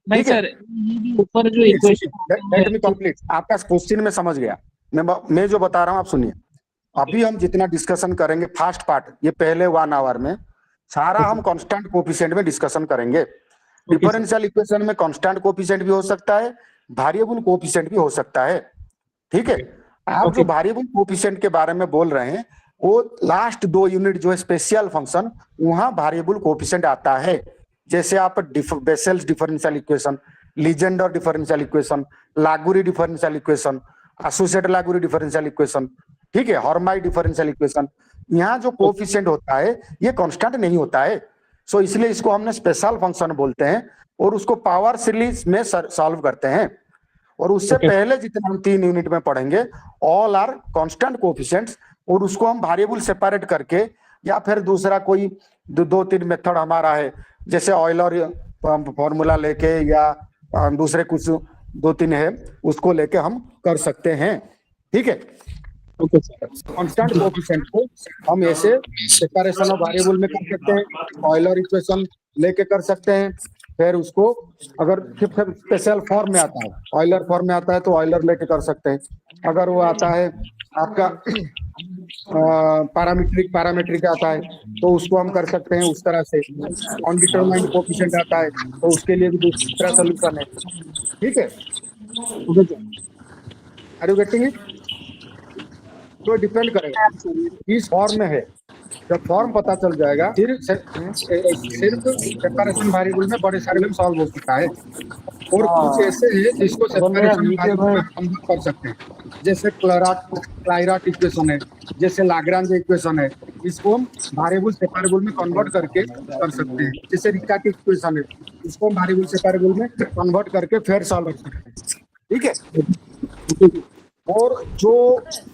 नहीं सर, ये ऊपर जो इक्वेशन, लेट मी कंप्लीट. आपका क्वेश्चन में समझ गया. मैं जो बता रहा हूं आप सुनिए. अभी हम जितना डिस्कशन करेंगे फर्स्ट पार्ट, ये पहले 1 आवर में सारा हम कांस्टेंट कोएफिशिएंट में डिस्कशन करेंगे. डिफरेंशियल इक्वेशन में कांस्टेंट कोएफिशिएंट भी हो सकता है, वेरिएबल कोएफिशिएंट भी हो सकता है. ठीक है, आप जो वेरिएबल कोएफिशिएंट के बारे में बोल रहे हैं, वो लास्ट 2 यूनिट जो है स्पेशल फंक्शन, वहां वेरिएबल कोएफिशिएंट आता है. जैसे आप Bessel's differential equation, Legendre differential equation, Laguerre differential equation, associated Laguerre differential equation, ठीक है, हर्माइट डिफरेंशियल इक्वेशन, यहाँ जो कोएफिशिएंट होता है ये कांस्टेंट नहीं होता है. सो इसलिए इसको हमने स्पेशल फंक्शन बोलते हैं और उसको पावर सीरीज में सॉल्व करते हैं. और उससे पहले जितना हम 3 यूनिट में पढ़ेंगे ऑल आर कांस्टेंट कोएफिशिएंट्स, और उसको हम वेरिएबल सेपरेट करके या फिर दूसरा कोई 2-3 मेथड हमारा है, जैसे ऑयलर फॉर्मूला लेके या दूसरे कुछ 2-3 है उसको लेके हम कर सकते हैं। ठीक है, ओके सर। कांस्टेंट कोएफिशिएंट को हम ऐसे सेपरेशन ऑफ वेरिएबल में कर सकते हैं, ऑयलर इक्वेशन लेके कर सकते हैं। फिर उसको अगर फिर स्पेशल फॉर्म में आता है, ऑयलर फॉर्म में आता है तो ऑयलर लेके कर सकते हैं। अगर वो आता है आपका पैरामीट्रिक आता है तो उसको हम कर सकते हैं उस तरह से। अनडिटरमाइंड कोएफिशिएंट आता है तो उसके लिए भी दूसरा सॉल्यूशन है। ठीक है, आर यू गेटिंग इट? तो डिपेंड करेगा किस फॉर्म में है। जब फॉर्म पता चल जाएगा फिर सिर्फ सेपरेशन वेरिएबल में बड़े सारे में सॉल्व हो सकता है। और कुछ ऐसे हैं जिसको सेपरेशन वेरिएबल में कन्वर्ट कर सकते हैं, जैसे क्लाइराट इक्वेशन है, जैसे लाग्रांज इक्वेशन है, इसको हम वेरिएबल सेपरेबल में कन्वर्ट करके कर सकते हैं। जैसे रिक्काट इक्वेशन है, इसको हम वेरिएबल सेपरेबल में कन्वर्ट करके फिर सॉल्व कर सकते हैं। ठीक है, और जो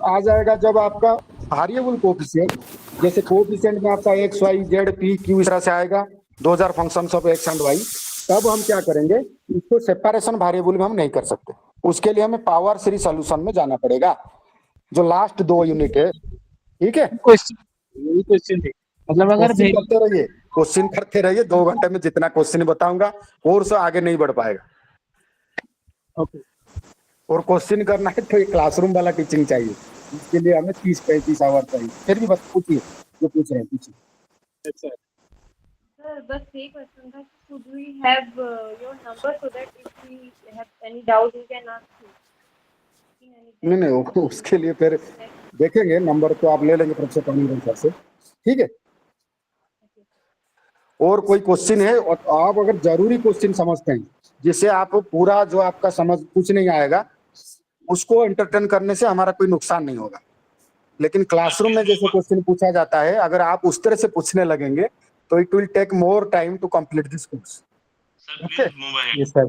आ जाएगा जब आपका वेरिएबल कोएफिशिएंट, जैसे कोएफिशिएंट में आपका x y z p q इस तरह से आएगा, 2000 functions of x and y, तब हम क्या करेंगे, इसको सेपरेशन वेरिएबल में हम नहीं कर सकते। उसके लिए हमें पावर सीरीज सॉल्यूशन में जाना पड़ेगा, जो लास्ट 2 यूनिट है। ठीक है, क्वेश्चन थे, मतलब अगर क्वेश्चन करते रहिए 2 घंटे में जितना क्वेश्चन बताऊंगा कोर्स आगे नहीं बढ़ पाएगा। ओके, और क्वेश्चन करना है तो एक क्लासरूम वाला टीचिंग चाहिए, इसके लिए हमें 30-35 आवर चाहिए। फिर भी बस पूछिए जो पूछ रहे हैं, पूछिए। सर बस ये क्वेश्चन था, could we have your number so that if we have any doubt we can ask you? नहीं, उसके लिए फिर देखेंगे, नंबर तो आप ले लेंगे प्रोफेसर टॉमी सर से। ठीक है, और कोई क्वेश्चन है और आप अगर जरूरी क्वेश्चन समझते हैं जिससे आप पूरा जो आपका समझ कुछ नहीं आएगा उसको एंटरटेन करने से हमारा कोई नुकसान नहीं होगा। लेकिन क्लासरूम में जैसे क्वेश्चन पूछा जाता है, अगर आप उस तरह से पूछने लगेंगे तो it will take more time to complete this course. Yes sir,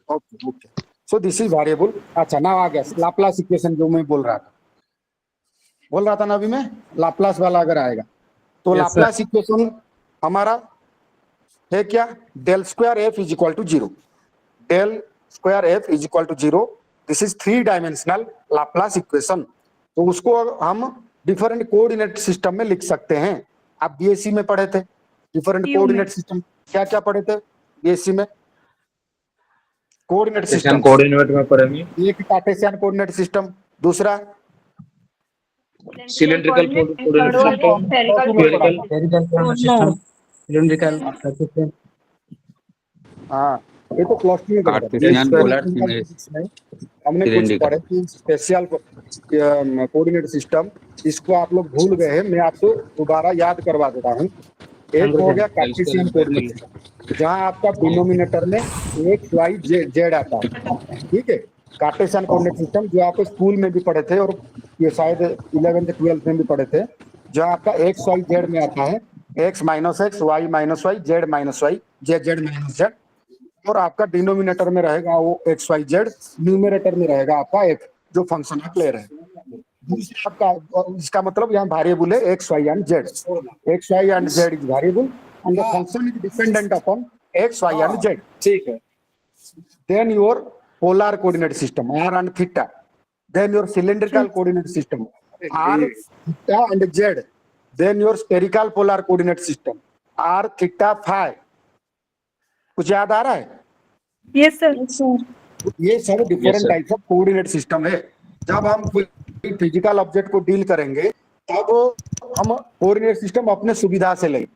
okay, so this is variable. अच्छा, नाउ आ गया लाप्लास इक्वेशन जो मैं बोल रहा था ना अभी मैं, लाप्लास वाला अगर आएगा तो लाप्लास इक्वेशन हमारा है क्या, del square f is equal to 0। Del square f is equal to 0, this is 3 dimensional Laplace equation. तो उसको हम डिफरेंट कोऑर्डिनेट सिस्टम में लिख सकते हैं। आप बीएससी में पढ़े थे डिफरेंट कोऑर्डिनेट सिस्टम, क्या क्या पढ़े थे बीएससी में? कोऑर्डिनेट सिस्टम, कोऑर्डिनेट में पढ़ेंगे। एक कार्टेशियन कोऑर्डिनेट सिस्टम, दूसरा सिलेंड्रिकल कोऑर्डिनेट, हाँ, ये तो क्लस्टरिंग कार्टेशियन पोलर हमने कुछ पढ़े थी स्पेशल कोऑर्डिनेट सिस्टम। इसको आप लोग भूल गए हैं, मैं आपको दोबारा याद करवा देता हूँ। एक हो गया कार्टेशियन कोऑर्डिनेट सिस्टम, जहाँ आपका डिनोमिनेटर में एक्स वाई जेड आता है। ठीक है, कार्टेशियन कोऑर्डिनेट सिस्टम जो आप स्कूल में भी पढ़े थे और ये शायद 11th-12th में भी पढ़े थे, जहाँ आपका एक्स वाई जेड में आता है x minus x, y minus y, z minus y, z minus z, और आपका डिनोमिनेटर में रहेगा वो एक्स वाई जेड, न्यूमरेटर में रहेगा आपका एक जो फंक्शन आप ले रहे हैं। दूसरा आपका, इसका मतलब यहाँ वेरिएबल है x y and z. X y and z is variable and the function is dependent upon x y and z. ठीक है, then your polar coordinate system r and theta, then your cylindrical coordinate system r theta and z, then your spherical polar coordinate system r theta phi. कुछ याद आ रहा है? Yes sir. ये सब different types of coordinate system है। जब हम कोई फिजिकल ऑब्जेक्ट को डील करेंगे तब हम कोऑर्डिनेट सिस्टम अपने सुविधा से लेंगे।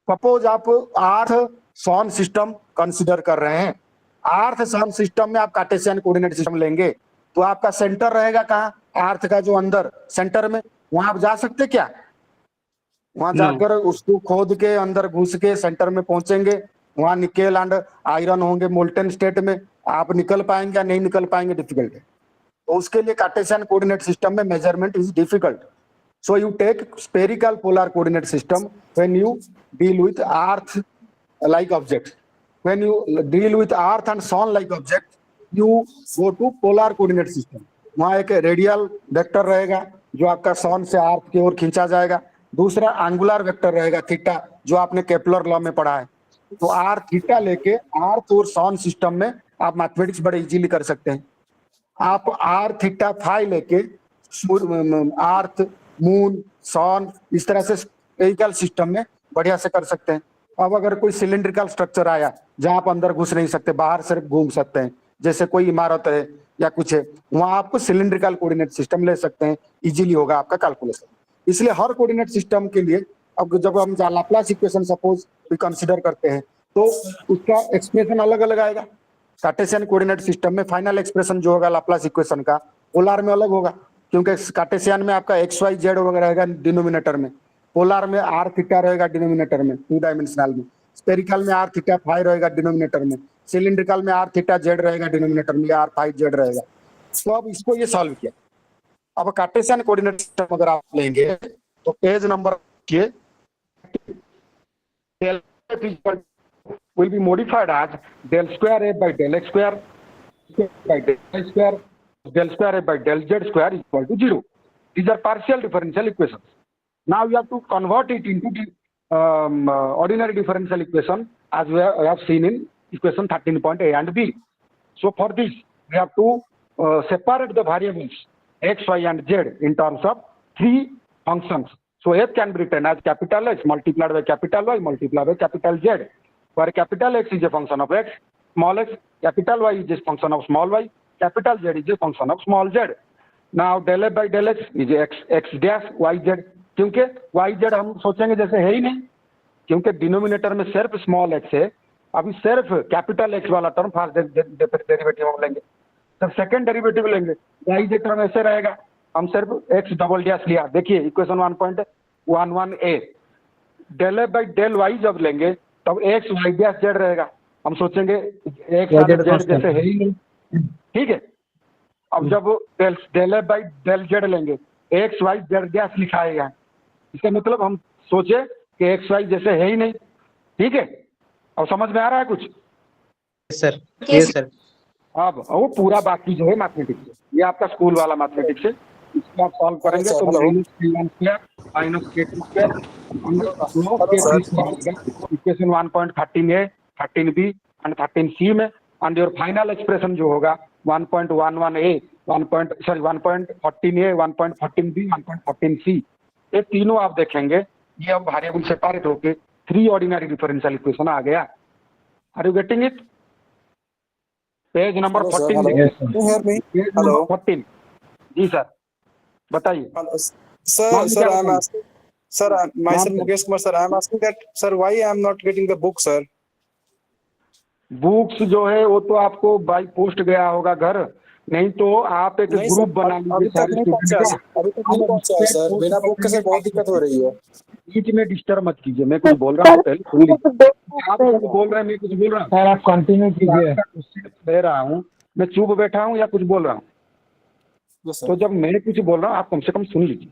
सपोज आप अर्थ सन सिस्टम कंसीडर कर रहे हैं, अर्थ सन सिस्टम में आप कार्टेशियन कोऑर्डिनेट सिस्टम लेंगे तो आपका सेंटर रहेगा कहाँ, अर्थ का जो अंदर सेंटर में, वहां आप जा सकते क्या? वहां जाकर उसको खोद के अंदर घुस के सेंटर में पहुंचेंगे, वहां निकेल एंड आयरन होंगे मोल्टेन स्टेट में, आप निकल पाएंगे या नहीं निकल पाएंगे, डिफिकल्ट है। तो उसके लिए कार्टेशियन कोऑर्डिनेट सिस्टम में measurement is difficult. So you take spherical polar coordinate system when you deal with earth like object. When you deal with earth and sun like object you go to polar coordinate system. वहां एक radial vector रहेगा जो आपका सन से अर्थ की ओर खींचा जाएगा, दूसरा एंगुलर वेक्टर रहेगा थीटा जो आपने केपलर लॉ में पढ़ा है, तो आर थीटा लेके आर्थ और सॉन सिस्टम में आप मैथमेटिक्स बड़े इजीली कर सकते हैं। आप आर थीटा फाई लेके आर्थ, मून, सॉन, इस तरह से स्फेरिकल सिस्टम में बढ़िया से कर सकते हैं। अब अगर कोई सिलिंड्रिकल स्ट्रक्चर आया जहां आप अंदर घुस नहीं सकते, बाहर सिर्फ घूम सकते हैं, जैसे कोई इमारत है या कुछ है, वहां आपको सिलिंड्रिकल कोऑर्डिनेट सिस्टम ले सकते हैं, इजीली होगा आपका कैलकुलेशन। इसलिए हर कोऑर्डिनेट सिस्टम के लिए अब जब हम लाप्लास इक्वेशन सपोज कंसीडर करते हैं तो उसका एक्सप्रेशन अलग अलग आएगा। कार्टेशियन कोऑर्डिनेट सिस्टम में फाइनल एक्सप्रेशन जो होगा लाप्लास इक्वेशन का पोलर में अलग होगा, क्योंकि कार्टेशियन में आपका एक्स वाई जेड वगैरह रहेगा डिनोमिनेटर में, पोलर में आर थीटा रहेगा डिनोमिनेटर में, 2 डायमेंशनल में, स्पेरिकल में आर थीटा फाई रहेगा डिनोमिनेटर में, सिलिंड्रिकल में आर थीटा जेड रहेगा डिनोमिनेटर में, आर फाई जेड रहेगा। तो अब इसको ये सॉल्व किया। अब कार्टेशियन कोऑर्डिनेट सिस्टम अगर आप लेंगे तो पेज नंबर के will be modified as del square a by del x square by del y square del square a by del z square is equal to 0. These are partial differential equations. Now you have to convert it into the ordinary differential equation as we have seen in equation 13.a and b. So for this we have to separate the variables x, y and z in terms of 3 functions. So f can be written as capital X multiplied by capital Y multiplied by capital Z, where capital X is a function of x, small x, capital Y is a function of small y, capital Z is a function of small z. Now del f by del x is x dash y z, क्योंकि y z हम सोचेंगे जैसे है ही नहीं, क्योंकि denominator में सिर्फ small x है। अभी सिर्फ कैपिटल X वाला टर्म फर्स्ट डेरिवेटिव हम लेंगे, तब सेकंड डेरिवेटिव लेंगे, y z टर्म ऐसे रहेगा, हम सिर्फ x डबल डैश लिया। देखिए equation 1.11a, del f by del y जब लेंगे तब x y डैश z रहेगा, हम सोचेंगे x और z जैसे है ही नहीं, ठीक है। अब जब del f by del z लेंगे x y z डैश लिखाएगा, इसका मतलब हम सोचे कि x y जैसे है ही नहीं, ठीक है। अब समझ में आ रहा है कुछ? Sir yes sir. अब वो पूरा बाकी जो है मैथमेटिक्स है, ये आपका स्कूल वाला मैथमेटिक्स है, इसको आप सॉल्व करेंगे तो equation 1.13a, 13b and 13c में, एंड योर फाइनल एक्सप्रेशन जो होगा 1.11a, 1.14a, 1.14b, 1.14c, ये तीनों आप देखेंगे ये अब वेरिएबल सेपरेट होके 3 ऑर्डिनरी डिफरेंशियल इक्वेशन आ गया। Are you getting it? Page number 14 page number 14। जी सर बताइए। Sir, I'm asking. Sir, myself Mukesh Kumar. Sir, I'm asking that. Sir, why I'm not getting the book, sir? Books जो है वो तो आपको by post गया होगा घर, नहीं तो आप एक ग्रुप बना लीजिए। अभी तक नहीं पहुंचा सर, बिना बुक के बहुत दिक्कत हो रही है। बीच में डिस्टर्ब मत कीजिए, मैं कुछ बोल रहा हूँ पहले सुन लीजिए। आप कुछ बोल रहे हैं, मैं कुछ बोल रहा हूँ सर, आप कंटिन्यू कीजिए। दे रहा हूँ, मैं चुप बैठा हूँ या कुछ बोल रहा हूँ? तो जब मैं कुछ बोल रहा हूँ आप कम से कम सुन लीजिए।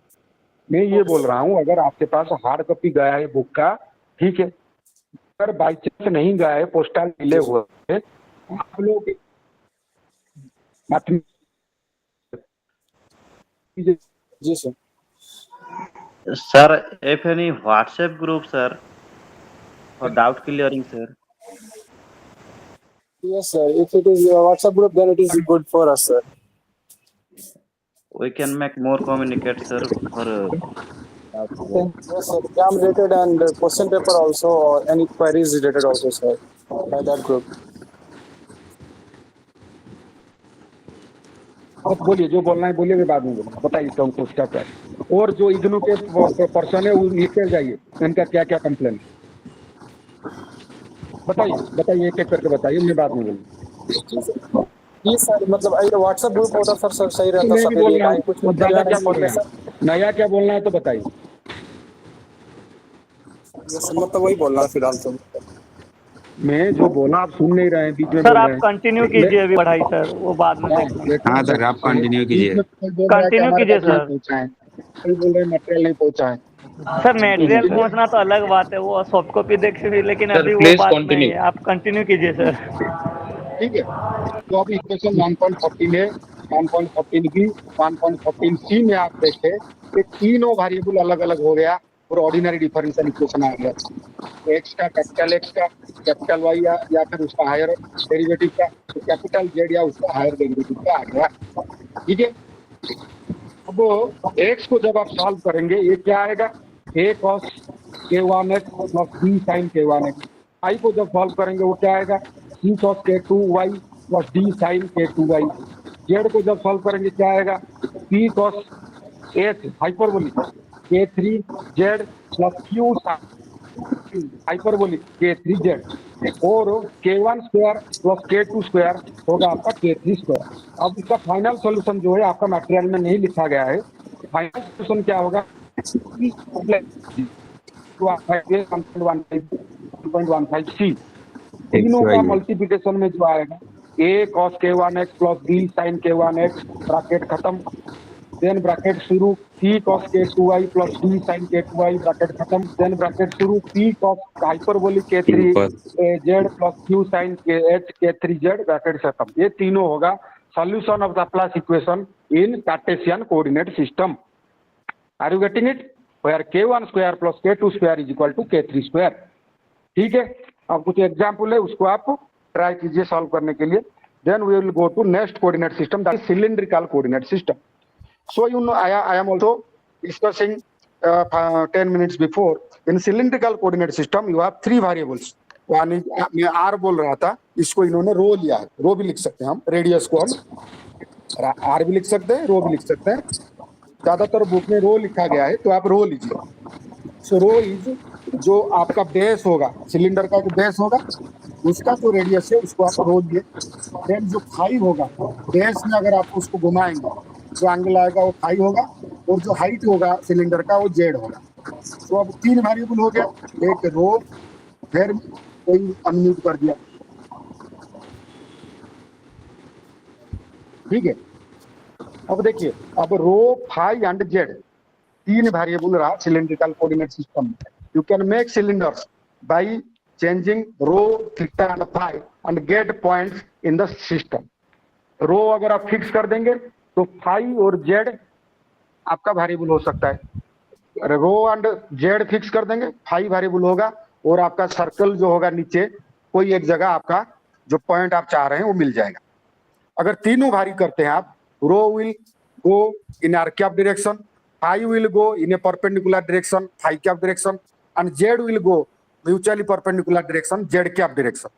मैं ये बोल रहा हूँ अगर आपके पास हार्ड कॉपी गया है बुक का, ठीक है, अगर बाई चांस नहीं गया है, पोस्टल मिले हुए हैं, आप लोग जी sir. Sir, if any WhatsApp group, sir, for doubt clearing, sir. Yes, sir. If it is a WhatsApp group, then it is good for us, sir. We can make more communicate, sir. For yes, sir. Exam related and question paper also, or any queries related also, sir, by that group. आप बोलिए, जो बोलना है बोलिए, मैं बाद में बोलूँगा। बताइए तो हमको क्या क्या, और जो इग्नू के पर्सन है वो लिखते जाइए इनका क्या क्या कंप्लेन, बताइए बताइए एक एक करके बताइए, मैं बाद में बोलूँगा। जी सर, मतलब व्हाट्सएप ग्रुप होता सर सही रहता सर, कुछ नया क्या बोलना है तो बताइए। मतलब वही बोलना है फिलहाल तो। मैं जो बोला आप सुन नहीं रहे हैं, बीच में सर आप कंटिन्यू कीजिए अभी पढ़ाई सर, वो बाद में देखेंगे। हाँ सर आप कंटिन्यू कीजिए, कंटिन्यू कीजिए सर। कोई बोल रहे मटेरियल नहीं पहुंचा है सर, मटेरियल पहुंचना तो अलग बात है, वो सॉफ्ट कॉपी देख भी, लेकिन अभी वो बात नहीं है, आप कंटिन्यू कीजिए सर। ठीक है, तो अभी इक्वेशन 1.14 है, 1.14b, 1.14c में आप देखें कि तीनों वेरिएबल अलग अलग हो गया, और ऑर्डिनरी डिफरेंशियल इक्वेशन आ गया। एक्स का कैपिटल वाई या फिर उसका हायर डेरिवेटिव का, तो कैपिटल जेड या उसका हायर डेरिवेटिव का आ गया। ठीक है, अब एक्स को जब आप सॉल्व करेंगे ये क्या आएगा, a cos k1x plus b sine k1x। I को जब सॉल्व करेंगे वो क्या आएगा, c cos k2y plus d sine k2y। Z को जब सॉल्व करेंगे क्या आएगा, p cos h hyperbolic k3z plus q hyperbolic k3z और k1 square plus k2 square होगा आपका k3 स्क्वायर। अब इसका फाइनल सॉल्यूशन जो है आपका मटेरियल में नहीं लिखा गया है, फाइनल सॉल्यूशन क्या होगा, 1.15c तीनों का मल्टीप्लिकेशन में जो आएगा a cos k1x plus b sin k1x bracket खत्म, देन ब्रैकेट शुरू p cos k2y plus d sin k2y bracket खत्म, देन ब्रैकेट शुरू p cos hyperbolic k3z plus q sin kh k3z bracket खत्म। ये तीनों होगा solution of Laplace equation in Cartesian coordinate system. Are you getting it, where k1 square plus k2 square is equal to k3 square. ठीक है, अब कुछ example है उसको आप ट्राई कीजिए सॉल्व करने के लिए। Then we will go to next coordinate system, that is cylindrical coordinate system. So you know, I am also discussing 10 minutes before. In cylindrical coordinate system, you have 3 variables. One is मैं r बोल रहा था, इसको इन्होंने रो लिया है, रो भी लिख सकते हैं हम, रेडियस को हम r भी लिख सकते हैं, रो भी लिख सकते हैं। ज्यादातर बुक में रो लिखा गया है तो आप रो लीजिए। सो रो इज जो आपका बेस होगा, सिलेंडर का जो बेस होगा उसका जो रेडियस है उसको आप रो लिए। देन जो फाई होगा, बेस में अगर आप उसको घुमाएंगे जो एंगल आएगा वो फाई होगा, और जो हाइट होगा सिलेंडर का वो जेड होगा। तो अब 3 वेरिएबल हो गया, एक रो, फिर कोई अनम्यूट कर दिया। ठीक है, अब देखिए, अब rho phi and z 3 variable रहा सिलेंड्रिकल कोऑर्डिनेट सिस्टम में। You can make cylinders by changing rho, theta and phi and get points in the system. Rho अगर आप फिक्स कर देंगे तो फाई और जेड आपका वेरिएबल हो सकता है। रो एंड जेड फिक्स कर देंगे, फाई वेरिएबल होगा, और आपका सर्कल जो होगा नीचे कोई एक जगह आपका जो पॉइंट आप चाह रहे हैं वो मिल जाएगा। अगर तीनों वेरी करते हैं आप, rho will go in r cap direction, phi will go in a perpendicular direction phi cap direction, and z will go mutually perpendicular direction z cap direction.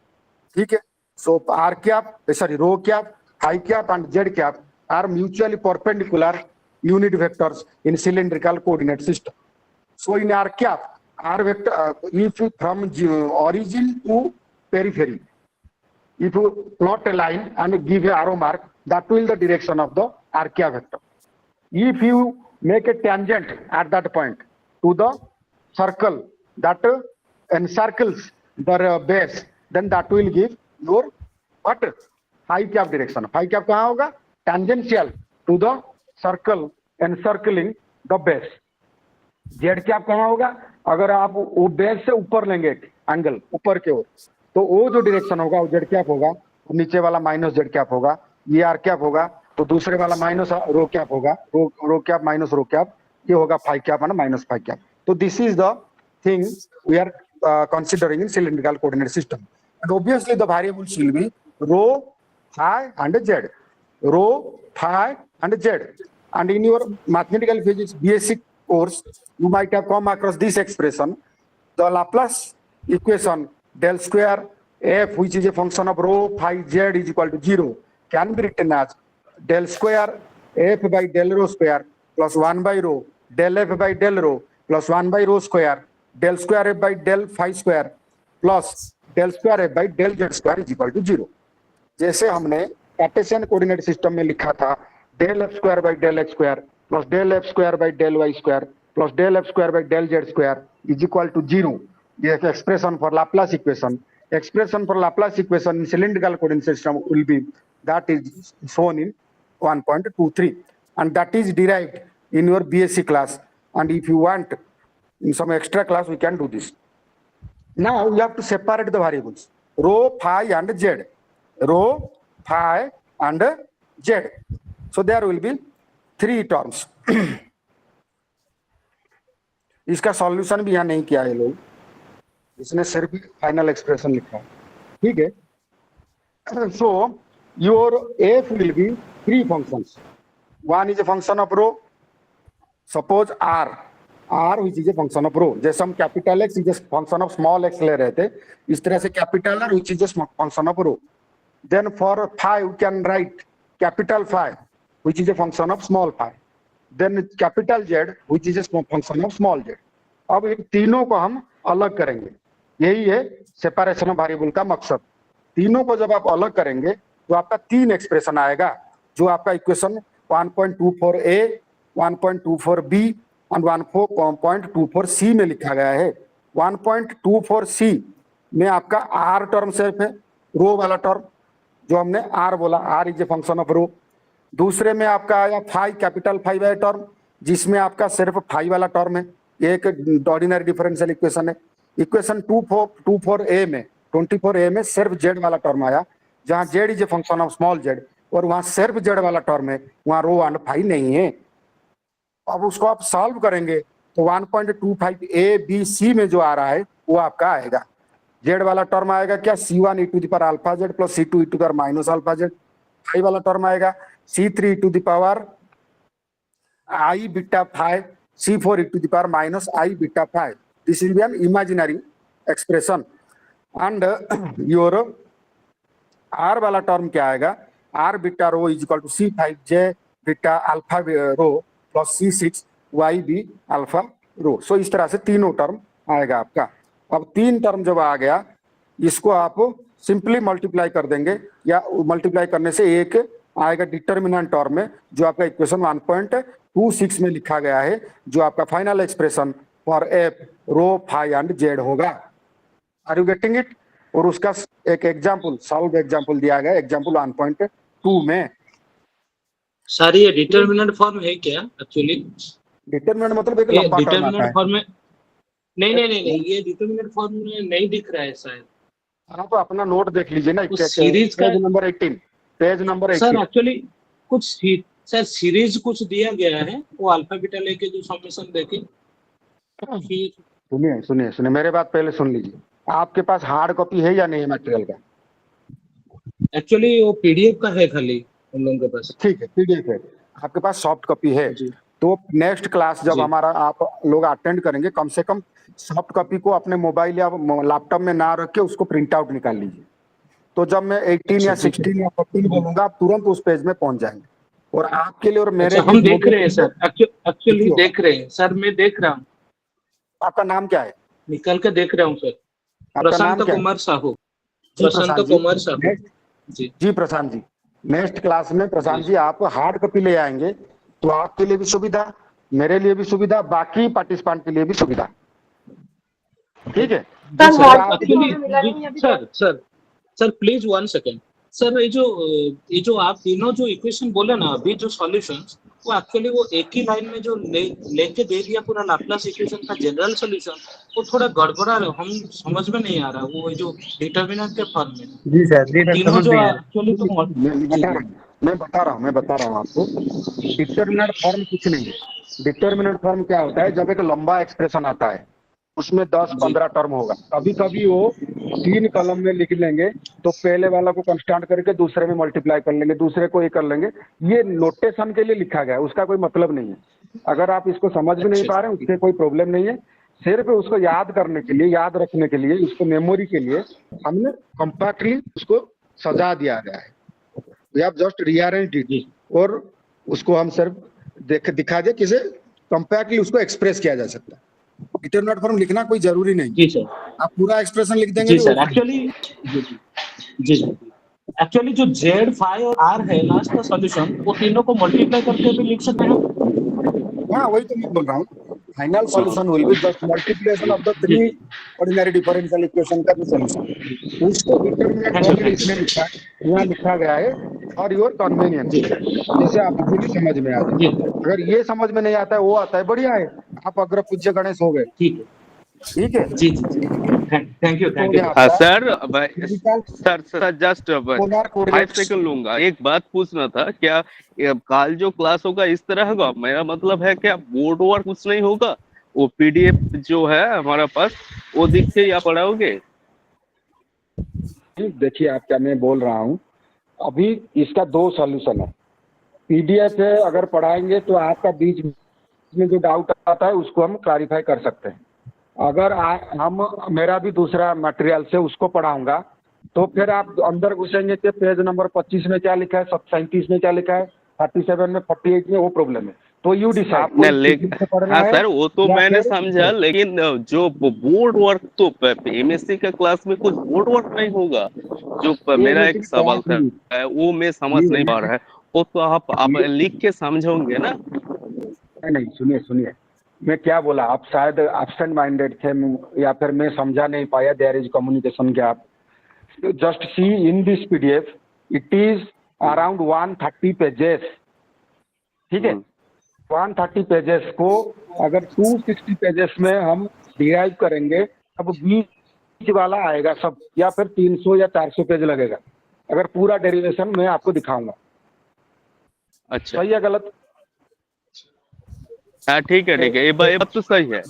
ठीक है, so r cap sorry rho cap, phi cap and z cap are mutually perpendicular unit vectors in cylindrical coordinate system. So in r cap, r vector, if from origin to periphery, if you plot a line and give a arrow mark, that will the direction of the r cap vector. If you make a tangent at that point to the circle that encircles the base, then that will give your what, phi cap direction. Phi cap कहाँ होगा, tangential to the circle encircling the base. Z cap कहाँ होगा, अगर आप वो base से ऊपर लेंगे एंगल ऊपर के ओर, तो वो जो डायरेक्शन होगा वो जेड कैप होगा, नीचे वाला माइनस जेड कैप होगा, ये आर कैप होगा, तो दूसरे वाला माइनस रो कैप होगा, rho cap minus rho cap, ये होगा phi cap and minus phi cap. तो this is the thing we are considering in cylindrical coordinate system, and obviously the variables will be rho, phi and z, rho, phi and z. And in your mathematical physics basic course, you might have come across this expression, the Laplace equation del square f, which is a function of rho, phi, z is equal to 0, can be written as del square f by del rho square plus 1 by rho, del f by del rho plus 1 by rho square, del square f by del phi square plus del square f by del z square is equal to 0. जैसे हमने Cartesian coordinate system में लिखा था del f square by del x square plus del f square by del y square plus del f square by del z square is equal to 0. The expression for Laplace equation. Expression for Laplace equation in cylindrical coordinate system will be, that is shown in 1.23, and that is derived in your BSc class. And if you want in some extra class, we can do this. Now you have to separate the variables rho, phi and z, rho, phi and z. So there will be 3 terms. इसका solution भी यहाँ नहीं किया है लोग, इसने सिर्फ final expression लिखा है, ठीक है। So your F will be 3 functions. One is a function of row. Suppose R which is a function of row. जैसे हम capital X is a function of small x ले रहे थे, इस तरह से capital R which is a function of row. Then for phi we can write capital Phi which is a function of small phi. Then capital Z which is a function of small z. अब इन तीनों को हम अलग करेंगे, यही है separation of variable का मकसद। तीनों को जब आप अलग करेंगे तो आपका 3 एक्सप्रेशन आएगा, जो आपका इक्वेशन 1.24a, 1.24b और 1.24c में लिखा गया है। 1.24c में आपका r टर्म सिर्फ है, रो वाला टर्म जो हमने r बोला, r is a function of rho. दूसरे में आपका आया फाई, कैपिटल फाई वाला टर्म, जिसमें आपका सिर्फ फाई वाला टर्म है, एक ऑर्डिनरी डिफरेंशियल इक्वेशन है। इक्वेशन 24a में सिर्फ z वाला टर्म आया, जहां z is a function of small z, और वहां सिर्फ z वाला टर्म है, वहां रो एंड फाई नहीं है। अब उसको आप सॉल्व करेंगे तो 1.25a b c में जो आ रहा है वो आपका आएगा, z वाला टर्म आएगा क्या, c1 e to the power alpha z plus c2 e to the power minus alpha z, phi वाला टर्म आएगा c3 e to the power i beta phi, c4 e to the power minus i beta phi. This will be an imaginary expression. And your r वाला term क्या आएगा, r beta rho is equal to c5 j beta alpha rho plus c6 yb alpha rho. So इस तरह से तीनों term आएगा आपका। अब 3 टर्म जब आ गया, इसको आप सिंपली मल्टीप्लाई कर देंगे, या मल्टीप्लाई करने से एक आएगा डिटर्मिनेंट टर्म में, जो आपका इक्वेशन 1.26 में लिखा गया है, जो आपका final expression for f rho phi and z होगा। Are you getting it? और उसका एक एग्जांपल, सॉल्व एग्जांपल दिया गया एग्जांपल 1.2 में। सर ये डिटरमिनेंट फॉर्म है क्या एक्चुअली? डिटरमिनेंट मतलब एक लंबा टर्म आता डिटरमिनेंट है। फॉर्म में नहीं, ये डिटरमिनेंट फॉर्म में नहीं दिख रहा है शायद। हाँ तो अपना नोट देख लीजिए ना, उस सीरीज का page number 18, page number 18। Sir actually कुछ सीरीज कुछ दिया गया है, वो अल्फा बीटा लेके जो समेशन देके। सुनिए मेरे बात पहले सुन लीजिए। आपके पास हार्ड कॉपी है या नहीं है मटेरियल का? एक्चुअली वो पीडीएफ का है खाली उन लोगों के पास। ठीक है, पीडीएफ है, आपके पास सॉफ्ट कॉपी है, तो नेक्स्ट क्लास जब हमारा आप लोग अटेंड करेंगे, कम से कम सॉफ्ट कॉपी को अपने मोबाइल या लैपटॉप में ना रख के उसको प्रिंट आउट निकाल लीजिए। तो जब मैं 18 या 16 या 14 बोलूंगा, आप तुरंत उस पेज में पहुंच जाएंगे। और आपके लिए और मेरे अच्छा, हम देख रहे हैं सर, एक्चुअली देख रहे हैं सर, मैं देख रहा हूँ। आपका नाम क्या है? निकल के देख रहा हूँ सर। प्रशांत कुमार साहू। प्रशांत कुमार साहू जी प्रशांत जी, नेक्स्ट क्लास में प्रशांत जी आप हार्ड कॉपी ले आएंगे तो आपके लिए भी सुविधा, मेरे लिए भी सुविधा, बाकी पार्टिसिपेंट के लिए भी सुविधा। ठीक है सर प्लीज 1 सेकेंड सर। ये जो आप तीनों जो इक्वेशन बोले ना अभी, जो सॉल्यूशंस, वो एक्चुअली वो एक ही लाइन में जो लेके दे दिया पूरा लाप्लास इक्वेशन का जनरल सॉल्यूशन, वो थोड़ा गड़बड़ा रहा, हम समझ में नहीं आ रहा वो जो डिटरमिनेंट के फॉर्म में। जी सर, तीनों जो एक्चुअली तो मैं बता रहा हूँ आपको। डिटरमिनेंट फॉर्म कुछ नहीं है। डिटरमिनेंट फॉर्म क्या होता है, जब एक लंबा एक्सप्रेशन आता है उसमें 10-15 टर्म होगा, कभी कभी वो 3 कॉलम में लिख लेंगे, तो पहले वाला को कांस्टेंट करके दूसरे में मल्टीप्लाई कर लेंगे, दूसरे को ये कर लेंगे। ये नोटेशन के लिए लिखा गया है, उसका कोई मतलब नहीं है। अगर आप इसको समझ भी नहीं पा रहे हैं उससे कोई प्रॉब्लम नहीं है, सिर्फ उसको याद करने के लिए, याद रखने के लिए, उसको मेमोरी के लिए हमने कॉम्पैक्टली उसको सजा दिया गया है। We have just rearranged it, और उसको हम सिर्फ दिखा दे किसे कॉम्पैक्टली उसको एक्सप्रेस किया जा सकता है। डिटरमिनेंट फॉर्म लिखना कोई जरूरी नहीं। जी सर, आप पूरा एक्सप्रेशन लिख देंगे। जी सर, एक्चुअली जो जेड फाई और आर है लास्ट का सॉल्यूशन, वो तीनों को मल्टीप्लाई करके भी लिख सकते हैं। हाँ वही तो मैं बोल रहा हूँ, final solution will be just multiplication of the 3 ordinary differential equation का जो सॉल्यूशन, उसको डिटरमिनेंट फॉर्म में इसमें लिखा है, यहाँ लिखा गया है और योर कन्वीनियंस, जैसे आपको भी समझ में आ जाए। अगर ये समझ में नहीं आता है, वो आता है, बढ़िया है, आप अग्र पूज्य गणेश हो गए। ठीक है जी, thank you sir just 5 second लूंगा। एक बात पूछना था, क्या कल जो क्लास होगा इस तरह होगा? मेरा मतलब है क्या बोर्ड वर्क कुछ नहीं होगा? वो पीडीएफ जो है हमारा पास वो दिख के या पढ़ाओगे? देखिए आप क्या मैं बोल रहा हूँ, अभी इसका दो सॉल्यूशन है। पीडीएफ है, अगर पढ़ाएंगे तो आपका बीच में जो डाउट आता है उसको हम क्लैरिफाई कर सकते हैं। अगर हम मेरा भी दूसरा मटेरियल से उसको पढ़ाऊंगा तो फिर आप अंदर घुसेंगे कि पेज नंबर 25 में क्या लिखा है, 37 में क्या लिखा है, 37 में, 48 में, वो प्रॉब्लम है। तो यू डिसाइड। हाँ सर, वो तो मैंने समझा, लेकिन जो बोर्ड वर्क तो एमएससी का क्लास में कुछ बोर्ड वर्क नहीं होगा। जो मेरा एक सवाल था वो मैं समझ नहीं पा रहा है, वो तो आप लिख के समझोगे ना? नहीं, सुनिए मैं क्या बोला, आप शायद एब्सेंट माइंडेड थे या फिर मैं समझा नहीं पाया। There is communication gap. Just see in this PDF, it is around 130 pages, ठीक है। 130 पेजेस को अगर 260 पेजेस में हम डिराइव करेंगे तब बीच वाला आएगा सब, या फिर 300 या 400 पेज लगेगा। अगर पूरा डेरिवेशन मैं आपको दिखाऊंगा। अच्छा, सही है गलत? हाँ ठीक है, ये बात तो सही है।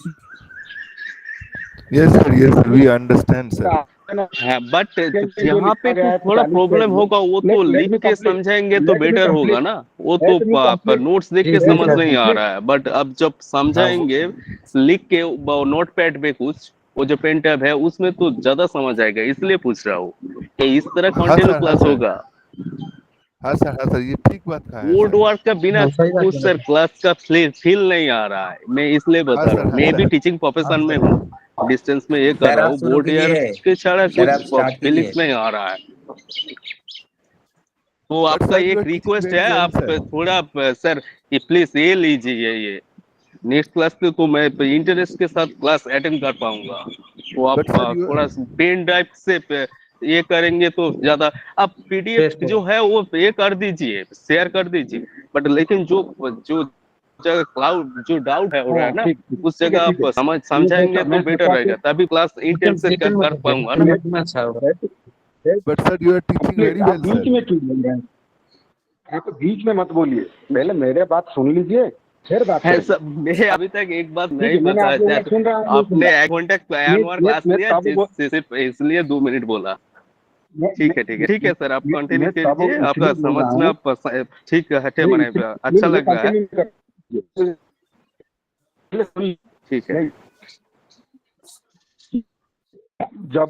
Yes sir, we understand sir. हाँ, बट यहाँ पे तो थोड़ा प्रॉब्लम होगा, वो तो लिख के समझाएंगे तो बेटर होगा ना। वो तो नोट्स देख के समझ नहीं आ रहा है, बट अब जब समझाएंगे लिख के नोट पैड पे कुछ, वो जो पेन टैब है उसमें तो ज्यादा समझ आएगा, इसलिए पूछ रहा हूँ कि इस तरह कंटिन्यू क्लास होगा। हाँ सर, ये ठीक बात कहा है। बोर्ड वर्क का बिना कुछ सर क्लास का फील नहीं आ रहा है, मैं इसलिए बता रहा हूँ। मैं भी टीचिंग प्रोफेशन में हूँ, डिस्टेंस में ये कर रहा हूँ, बोर्ड ईयर के छाड़ा कुछ फीलिंग्स नहीं आ रहा है। तो आपका एक रिक्वेस्ट है, आप थोड़ा सर प्लीज ये लीजिए, ये नेक्स्ट क्लास पे तो मैं इंटरेस्ट के साथ क्लास अटेंड कर पाऊंगा। तो आप थोड़ा पेन ड्राइव से ये करेंगे तो ज्यादा। आप पीडीएफ जो है वो ये कर दीजिए, शेयर कर दीजिए, बट लेकिन जो जगह क्लाउड जो डाउट है हो रहा है ना, उस जगह आप समझाएंगे तो बेटर रहेगा, तभी क्लास इंटेंस से कर पाऊंगा ना। But sir you are teaching very well. बीच में क्यों बोल रहे हैं आप? बीच में मत बोलिए, पहले मेरे बात सुन लीजिए फिर बात है सर। मैं अभी तक एक बात नहीं बताया, आपने एक घंटे क्लास लिया सिर्फ इसलिए 2 मिनट बोला। ठीक है सर, आप कंटिन्यू कीजिए, आपका समझना ठीक है, मैंने अच्छा लग रहा है। ठीक है, जब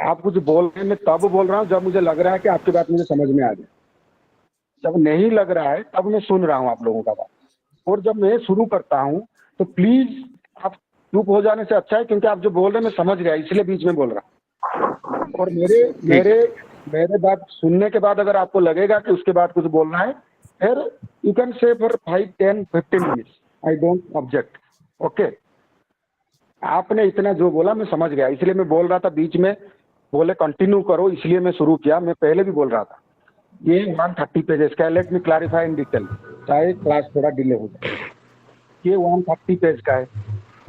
आप कुछ बोल रहे हैं मैं तब बोल रहा हूँ जब मुझे लग रहा है कि आपकी बात मुझे समझ में आ गई। जब नहीं लग रहा है तब मैं सुन रहा हूँ आप लोगों का बात, और जब मैं शुरू करता हूँ तो प्लीज आप चुप हो जाने से अच्छा है, क्योंकि आप जो बोल रहे हैं मैं समझ गया, इसलिए बीच में बोल रहा हूँ। और मेरे बात सुनने के बाद अगर आपको लगेगा कि उसके बाद कुछ बोलना है, फिर you can say for 5, 10, 15 minutes, I don't object. Okay, आपने इतना जो बोला मैं समझ गया, इसलिए मैं बोल रहा था, बीच में बोले कंटिन्यू करो, इसलिए मैं शुरू किया। मैं पहले भी बोल रहा था ये 130 पेजेस का, let me clarify in detail, चाहे क्लास थोड़ा डिले हो जाए। ये 130 पेज का है,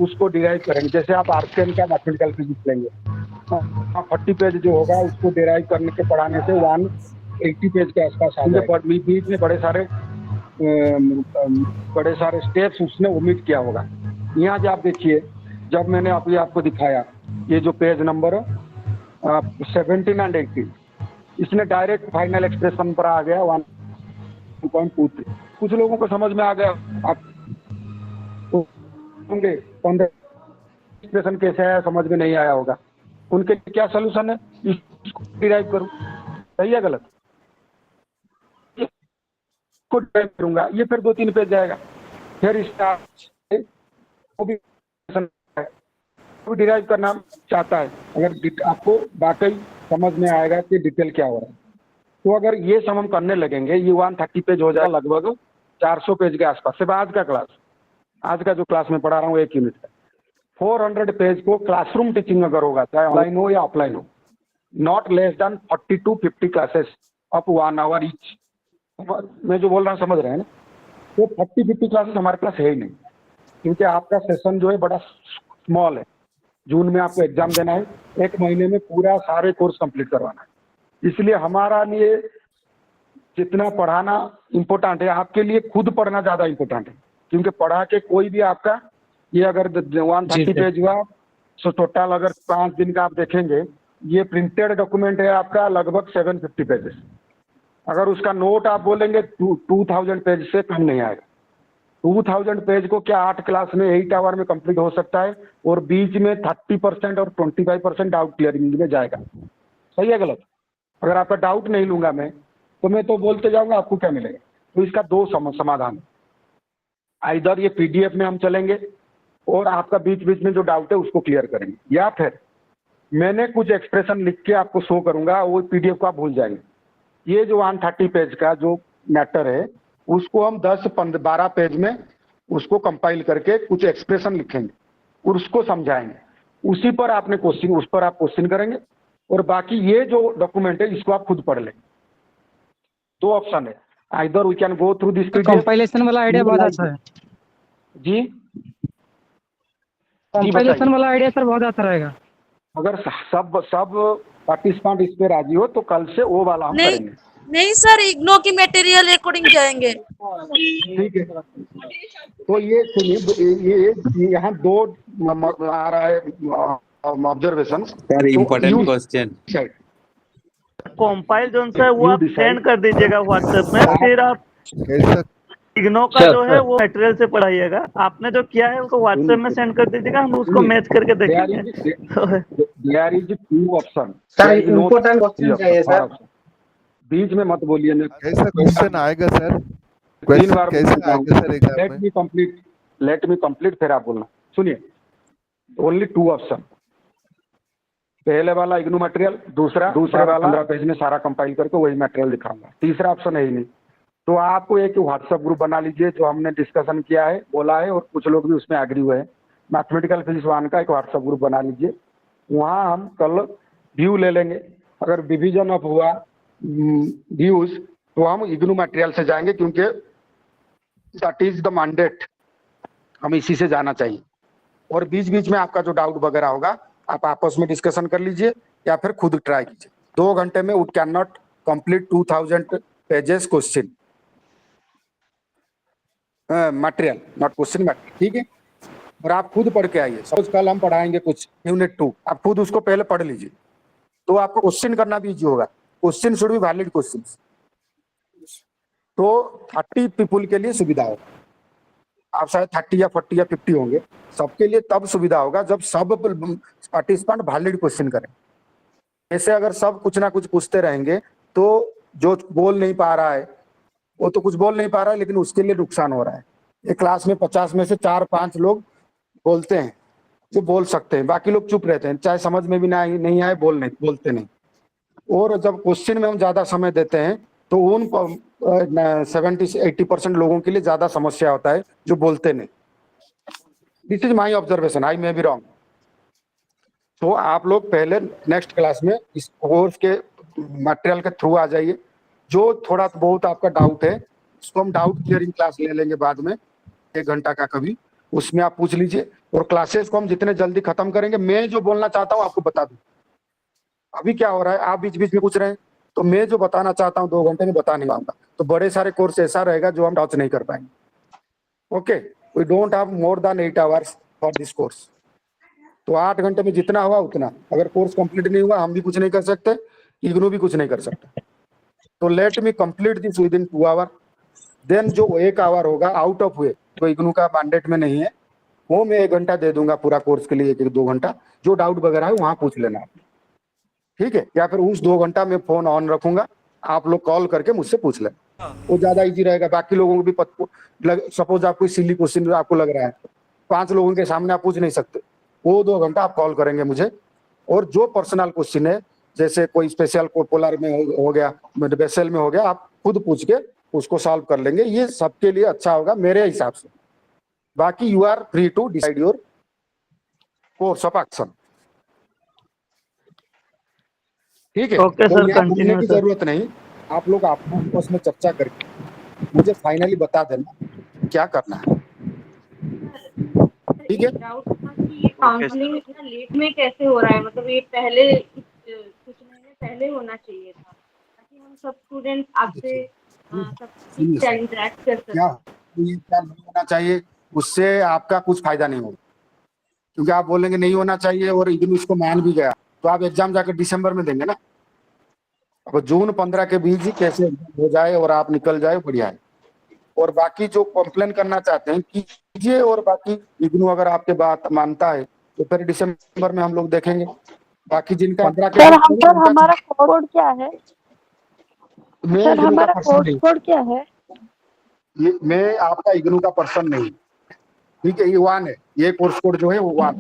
उसको डिराइव करेंगे। जैसे आप आर्टस का मैथमेटिकल फिजिक्स लेंगे, 40 पेज जो होगा उसको डिराइव करने के पढ़ाने से 180 पेज के आसपास आ जाएगा। बीच में बड़े सारे स्टेप्स उसने ओमिट किया होगा। यहाँ जो आप देखिए, जब मैंने अभी आपको दिखाया ये जो पेज नंबर 17 और 18, इसने डायरेक्ट फाइनल एक्सप्रेशन पर आ गया 1.23। कुछ लोगों को समझ में आ गया, आप होंगे एक्सप्रेशन कैसे आया समझ में नहीं आया होगा, उनके क्या सोल्यूशन है, इसको डिराइव करूं। सही है गलत? इसको डिराइव करूंगा, ये फिर 2-3 पेज जाएगा, फिर इसका वो भी डिराइव करना चाहता है। अगर आपको वाकई समझ में आएगा कि डिटेल क्या हो रहा है, तो अगर ये सब हम करने लगेंगे, ये 130 पेज हो जाएगा, लगभग 400 पेज के आसपास। सिर्फ आज का जो क्लास में पढ़ा रहा हूँ 1 यूनिट का, 400 पेज को क्लासरूम टीचिंग अगर होगा, चाहे ऑनलाइन हो या ऑफलाइन हो, not less than 40 to 50 classes up 1 hour each. मैं जो बोल रहा हूँ समझ रहे हैं ना? तो 40-50 क्लासेस हमारे पास है ही नहीं, क्योंकि आपका सेशन जो है बड़ा स्मॉल है। जून में आपको एग्जाम देना है, 1 महीने में पूरा सारे कोर्स कंप्लीट करवाना है। इसलिए हमारा लिए जितना पढ़ाना इम्पोर्टेंट है, आपके लिए खुद पढ़ना ज़्यादा इम्पोर्टेंट है, क्योंकि पढ़ा के कोई भी आपका ये अगर 130 पेज हुआ तो टोटल अगर 5 दिन का आप देखेंगे, ये प्रिंटेड डॉक्यूमेंट है आपका लगभग 750 पेजेस। अगर उसका नोट आप बोलेंगे 2000 पेज से कम नहीं आएगा। 2000 पेज को क्या 8 क्लास में 8 आवर में कंप्लीट हो सकता है, और बीच में 30% और 25% डाउट क्लियरिंग में जाएगा। सही है गलत? अगर आपका डाउट नहीं लूंगा मैं, तो मैं तो बोलते जाऊंगा, आपको क्या मिलेगा? तो इसका दो समाधान है, आइदर ये पीडीएफ में हम चलेंगे और आपका बीच बीच में जो डाउट है उसको क्लियर करेंगे, या फिर मैंने कुछ एक्सप्रेशन लिख के आपको शो करूंगा, वो पीडीएफ को आप भूल जाएंगे। ये जो 130 पेज का जो मैटर है उसको हम 10-12 पेज में उसको कंपाइल करके कुछ एक्सप्रेशन लिखेंगे और उसको समझाएंगे। उसी पर आपने क्वेश्चन, उस पर आप क्वेश्चन करेंगे, और बाकी ये जो डॉक्यूमेंट है इसको आप खुद पढ़ लेंगे। दो ऑप्शन है, either we can go through this compilation वाला आइडिया बहुत अच्छा है जी। कंपाइलेशन वाला आइडिया सर बहुत अच्छा रहेगा। अगर सब पार्टिसिपेंट इस पे राजी हो तो कल से वो वाला हम करेंगे। नहीं सर, इग्नो की मटेरियल रिकॉर्डिंग जाएंगे। ठीक है, तो ये सुनिए, ये यहाँ दो आ रहा है observation. Important question compile zone से वो आप सेंड कर दीजिएगा व्हाट्सएप में, फिर आप इग्नो का जो है वो मटेरियल से पढ़ाइएगा। आपने जो किया है उसको व्हाट्सएप में सेंड कर दीजिएगा, हम उसको मैच करके देखेंगे। There is 2 option sir, important question चाहिए सर। बीच में मत बोलिए। कैसा क्वेश्चन आएगा सर? 3 बार कैसे आएगा सर एग्जाम में? लेट मी कंप्लीट फिर आप बोलना। सुनिए, ओनली 2 ऑप्शन, पहले वाला इग्नू मटेरियल, दूसरा वाला 15 पेज में सारा कंपाइल करके वही मटेरियल दिखाऊंगा। तीसरा ऑप्शन है ही नहीं। तो आपको एक व्हाट्सएप ग्रुप बना लीजिए, जो हमने डिस्कशन किया है, बोला है, और कुछ लोग भी उसमें एग्री हुए हैं। मैथमेटिकल फिजिक्स 1 का एक व्हाट्सएप ग्रुप बना लीजिए, वहाँ हम कल व्यू ले लेंगे। अगर डिवीजन ऑफ हुआ व्यूज तो हम इग्नू मटेरियल से जाएंगे, क्योंकि दैट इज द मैंडेट, हम इसी से जाना चाहिए। और बीच बीच में आपका जो डाउट वगैरह होगा आप आपस में डिस्कशन कर लीजिए या फिर खुद ट्राई कीजिए। 2 घंटे में we can not complete 2000 pages question material, not question material. ठीक है, और आप खुद पढ़ के आइए। सपोज कल हम पढ़ाएंगे कुछ यूनिट 2, आप खुद उसको पहले पढ़ लीजिए, तो आपको क्वेश्चन करना भी इजी होगा। Question should be valid question, तो 30 पीपुल के लिए सुविधा होगा। आप शायद 30 या 40 या 50 होंगे, सबके लिए तब सुविधा होगा जब सब पार्टिसिपेंट वैलिड क्वेश्चन करें। ऐसे अगर सब कुछ ना कुछ पूछते रहेंगे तो जो बोल नहीं पा रहा है वो तो कुछ बोल नहीं पा रहा है, लेकिन उसके लिए नुकसान हो रहा है। एक क्लास में 50 में से 4-5 लोग बोलते हैं, जो बोल सकते हैं, बाकी लोग चुप रहते हैं, चाहे समझ में भी नहीं आए, बोलते नहीं। और जब क्वेश्चन में हम ज्यादा समय देते हैं तो उन 70 से 80% लोगों के लिए ज्यादा समस्या होता है जो बोलते नहीं। This is my observation, I may be wrong. तो आप लोग पहले नेक्स्ट क्लास में इस कोर्स के मटेरियल के थ्रू आ जाइए। जो थोड़ा बहुत आपका डाउट है उसको हम डाउट क्लियरिंग क्लास ले लेंगे बाद में, 1 घंटा का कभी, उसमें आप पूछ लीजिए। और क्लासेस को हम जितने जल्दी खत्म करेंगे, मैं जो बोलना चाहता हूँ आपको बता दूं। अभी क्या हो रहा है, आप बीच बीच में पूछ रहे हैं, तो मैं जो बताना चाहता हूँ 2 घंटे में बता नहीं पाऊंगा, तो बड़े सारे कोर्स ऐसा रहेगा जो हम टच नहीं कर पाएंगे। Okay, we don't have more than 8 hours for this course. तो 8 घंटे में जितना हुआ उतना। अगर कोर्स कंप्लीट नहीं हुआ हम भी कुछ नहीं कर सकते, इग्नू भी कुछ नहीं कर सकता। तो let me complete this within 2 hour. देन जो 1 आवर होगा आउट ऑफ हुए, तो इग्नू का मैंडेट में नहीं है, वो मैं 1 घंटा दे दूंगा पूरा कोर्स के लिए, 1-2 घंटा। जो डाउट वगैरह है वहां पूछ लेना, ठीक है? या फिर उस 2 घंटा में फोन ऑन रखूंगा, आप लोग कॉल करके मुझसे पूछ लेना, वो ज्यादा इजी रहेगा। बाकी लोगों को भी सपोज आप कोई सिली क्वेश्चन आपको लग रहा है, 5 लोगों के सामने आप पूछ नहीं सकते, वो 2 घंटा आप कॉल करेंगे मुझे। और जो पर्सनल क्वेश्चन है, जैसे कोई स्पेशल पोलर में हो गया, बेसल में हो गया, आप खुद पूछ के उसको सॉल्व कर लेंगे। ये सबके लिए अच्छा होगा मेरे हिसाब से। बाकी you are free to decide your course of action, ठीक है? ओके सर, कंटिन्यू की जरूरत नहीं, आप लोग आपस में चर्चा करके मुझे फाइनली बता देना क्या करना है, ठीक है? काउंसलिंग इतना लेट में कैसे हो रहा है? मतलब ये पहले कुछ महीने पहले होना चाहिए था, ताकि हम सब स्टूडेंट आपसे सब इंटरेक्ट कर सकें। क्या ये क्या नहीं होना चाहिए? उससे आपका कुछ फायदा नहीं होगा, क्योंकि आप बोलेंगे नहीं होना चाहिए और इग्नू इसको मान भी गया, तो आप एग्जाम जाकर दिसंबर में देंगे ना। अब जून 15 के बीच ही कैसे एग्जाम हो जाए और आप निकल जाए, बढ़िया है। और बाकी जो कंप्लेन करना चाहते हैं कीजिए, और बाकी इग्नू अगर आपके बात मानता है तो फिर दिसंबर में हम लोग देखेंगे। बाकी जिनका 15 के सर बीच सर हमारा कोड क्या है? मैं सर इग्नू का हमारा पर्सन नहीं, कोड क्या है? मैं आपका इग्नू का पर्सन नहीं, ठीक है। ये 1 है, ये कोर्स कोड जो है वो 1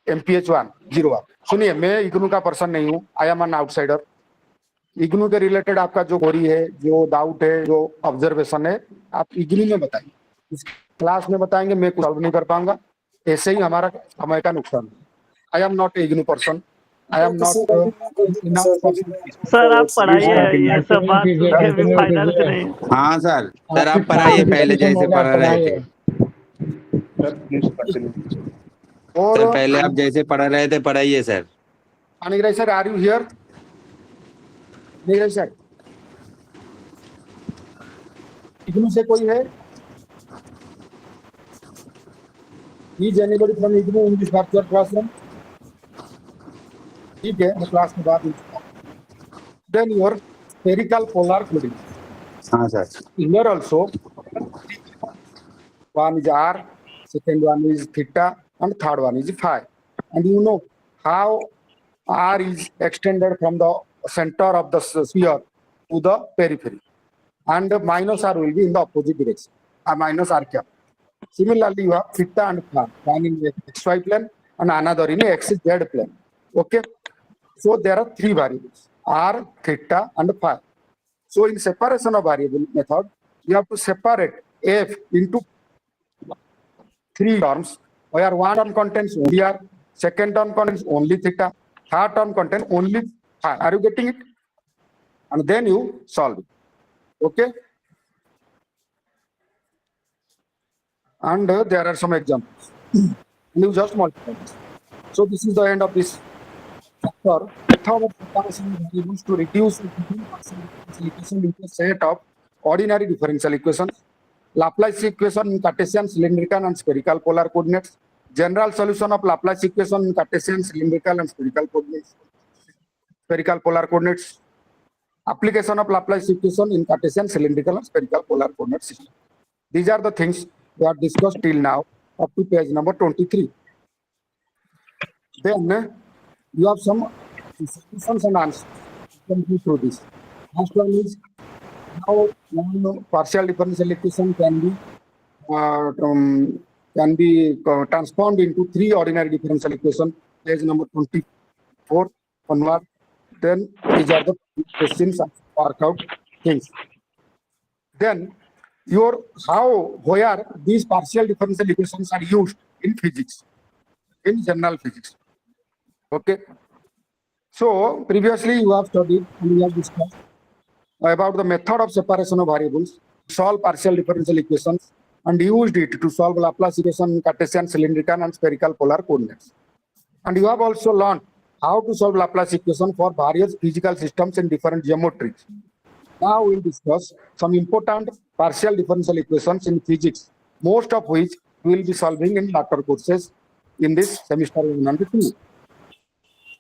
MPH 101। सुनिए, मैं इग्नू का पर्सन नहीं हूँ, I am an outsider. IGNOU के रिलेटेड आपका जो क्वेरी है, जो डाउट है, जो ऑब्जर्वेशन है, आप इग्नू में बताइए। इस क्लास में बताएंगे, मैं सॉल्व नहीं कर पाऊंगा, ऐसे ही हमारा समय का नुकसान है। I am not a IGNOU person, I am not sir आप पढ़ाइए, ये सब बात सुन के भी फायदा कुछ नहीं। हाँ सर, सर आप पढ़ाइए पहले जैसे पढ़ा रहे थे। और सर पहले आप जैसे पढ़ा रहे थे पढ़ाइए sir. Anugrah sir, are you here? Sir IGNOU से कोई है? Is anybody from IGNOU in this virtual classroom? ठीक है, मैं क्लास में बात then your spherical polar coordinates. हाँ sir. Here also one is r, second one is theta, and third one is phi. And you know how r is extended from the center of the sphere to the periphery, and minus r will be in the opposite direction, minus r cap. Similarly, you have theta and phi, one in xy plane and another in xz plane. Okay, so there are 3 variables, r, theta, and phi. So in separation of variable method, you have to separate f into 3 terms, where one term contains only r, second term contains only theta, third term contains only phi. Are you getting it? And then you solve it. Okay. And there are some examples. You just multiply this. So this is the end of this chapter. Method of separation of variables to reduce differential equation into a set of ordinary differential equations. Laplace equation in Cartesian, cylindrical, and spherical polar coordinates. General solution of Laplace equation in Cartesian, cylindrical, and spherical coordinates. Spherical polar coordinates. Application of Laplace equation in Cartesian, cylindrical, and spherical polar coordinate system. These are the things we have discussed till now up to page number 23. Then you have some solutions and answers. Come through this. First one is how one partial differential equation can be transformed into 3 ordinary differential equations. Page number 24 onward. Then these are the questions and workout things. Then where these partial differential equations are used in physics, in general physics. Okay. So previously you have studied and we have discussed about the method of separation of variables, solve partial differential equations, and used it to solve Laplace equation in Cartesian, cylindrical, and spherical polar coordinates. And you have also learned how to solve Laplace equation for various physical systems in different geometries. Now we'll discuss some important partial differential equations in physics, most of which we will be solving in later courses in this semester 1 and 2.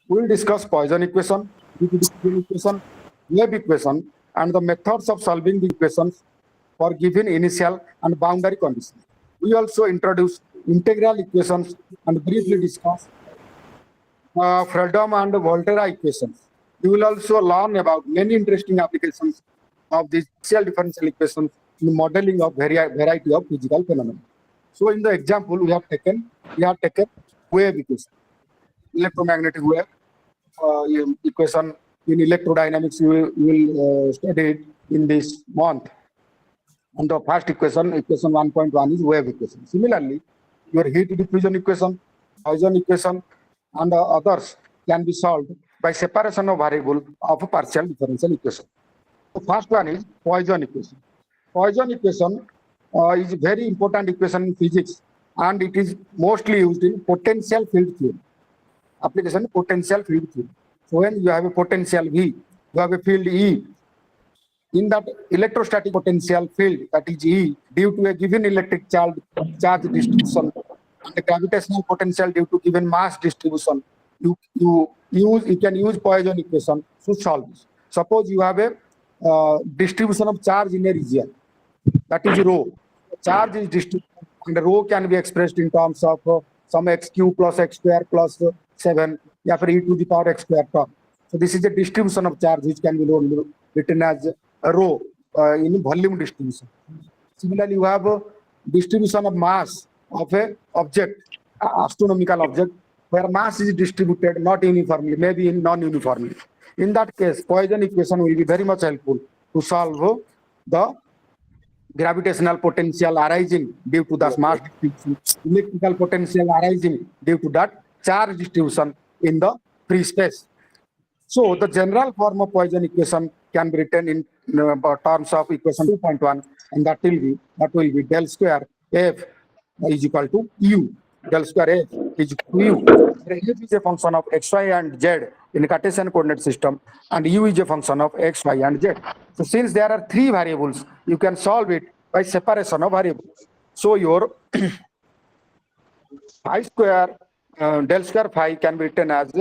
We will discuss Poisson equation, differential equation, wave equation, and the methods of solving the equations for given initial and boundary conditions. We also introduce integral equations and briefly discuss Freedom and Volterra equations. You will also learn about many interesting applications of these partial differential equations in modeling of variety of physical phenomena. So in the example we have taken wave equation, electromagnetic wave equation. In electrodynamics you will study it in this month. And the first equation 1.1 is wave equation. Similarly, your heat diffusion equation, Poisson equation, and others can be solved by separation of variable of a partial differential equation. The first one is Poisson equation. Poisson equation is a very important equation in physics, and it is mostly used in potential field theory. Application potential field theory. So when you have a potential V, you have a field E, in that electrostatic potential field, that is E, due to a given electric charge distribution and the gravitational potential due to given mass distribution, you can use Poisson equation to solve this. Suppose you have a distribution of charge in a region, that is rho. Charge is distributed and rho can be expressed in terms of some x cube plus x square plus 7, या फिर e to the power x square term. So this is the distribution of charge which can be written as rho in volume distribution. Similarly, you have a distribution of mass of a object, astronomical object, where mass is distributed not uniformly, maybe in non-uniformly. In that case, Poisson equation will be very much helpful to solve the gravitational potential arising due to the mass distribution, electrical potential arising due to that charge distribution in the free space. So the general form of Poisson equation can be written in terms of equation 2.1, and that will be del square F is equal to U. Del square F is equal to U. F is a function of x, y, and z in a Cartesian coordinate system, and U is a function of x, y, and z. So since there are three variables, you can solve it by separation of variables. So your phi square, del square phi can be written as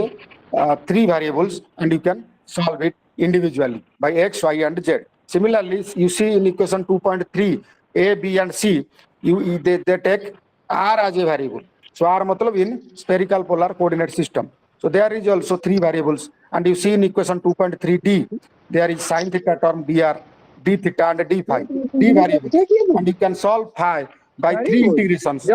three variables, and you can solve it individually by x, y, and z. Similarly, you see in equation 2.3, A, B, and C, they take R as a variable. So R matlab in spherical polar coordinate system. So there is also three variables, and you see in equation 2.3D, there is sin theta term dr, d theta, and d phi, d variables, and you can solve phi by three integrations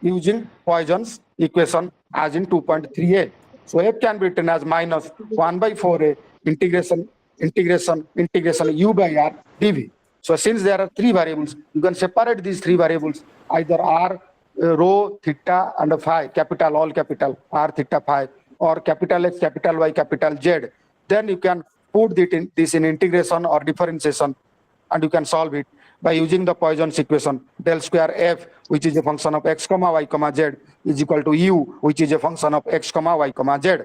using Poisson's equation as in 2.3a. So F can be written as minus 1 by 4a integration u by r dv. So since there are three variables, you can separate these three variables, either r, rho, theta, and phi, capital, all capital, r, theta, phi, or capital X, capital Y, capital Z. Then you can put this in integration or differentiation, and you can solve it by using the Poisson's equation. Del square F, which is a function of x, y, z, is equal to U, which is a function of x, y, z.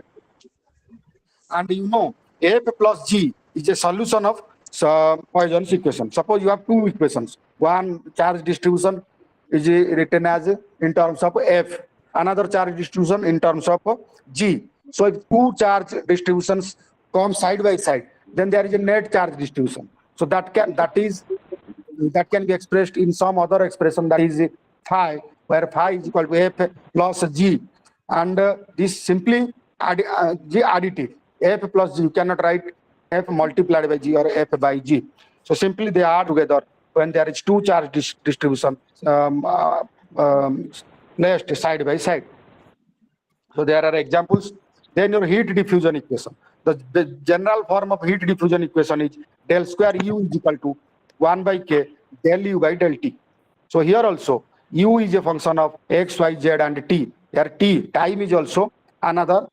And you know, F plus G is a solution of Poisson's equation. Suppose you have two equations. One charge distribution is written as in terms of F, another charge distribution in terms of G. So if two charge distributions come side by side, then there is a net charge distribution. So that can be expressed in some other expression, that is phi, where phi is equal to F plus G, and this simply G additive. F plus G, you cannot write F multiplied by G or F by G. So simply they are together when there is two charge distribution placed side by side. So there are examples. Then your heat diffusion equation. The general form of heat diffusion equation is del square U is equal to 1 by K del U by del T. So here also U is a function of X, Y, Z, and T. Here T, time is also another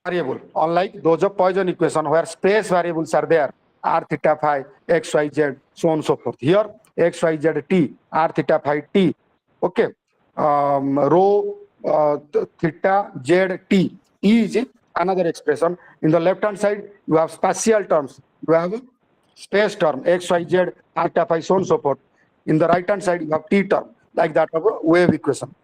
variable, unlike those of Poisson equation where space variables are there, r, theta, phi, x, y, z, so on and so forth. Here x, y, z, t, r, theta, phi, t. Okay, rho, theta, z, t. E is another expression. In the left hand side, you have spatial terms. You have space term, x, y, z, r, theta, phi, so on and so forth. In the right hand side, you have t term, like that of a wave equation.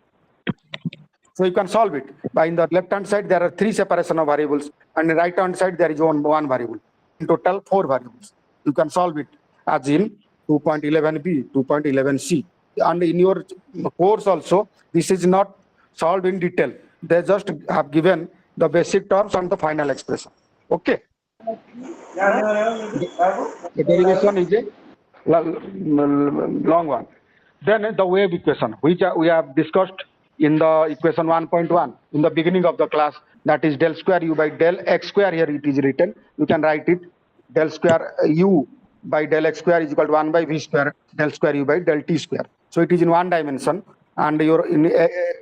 So you can solve it. By in the left hand side, there are three separation of variables, and in the right hand side, there is one variable. In total, 4 variables. You can solve it as in 2.11b, 2.11c. And in your course also, this is not solved in detail. They just have given the basic terms and the final expression. Okay. The derivation is a long one. Then the wave equation, which we have discussed in the equation 1.1 in the beginning of the class, that is del square U by del x square. Here it is written. You can write it del square U by del x square is equal to 1 by v square del square U by del t square. So it is in one dimension, and your in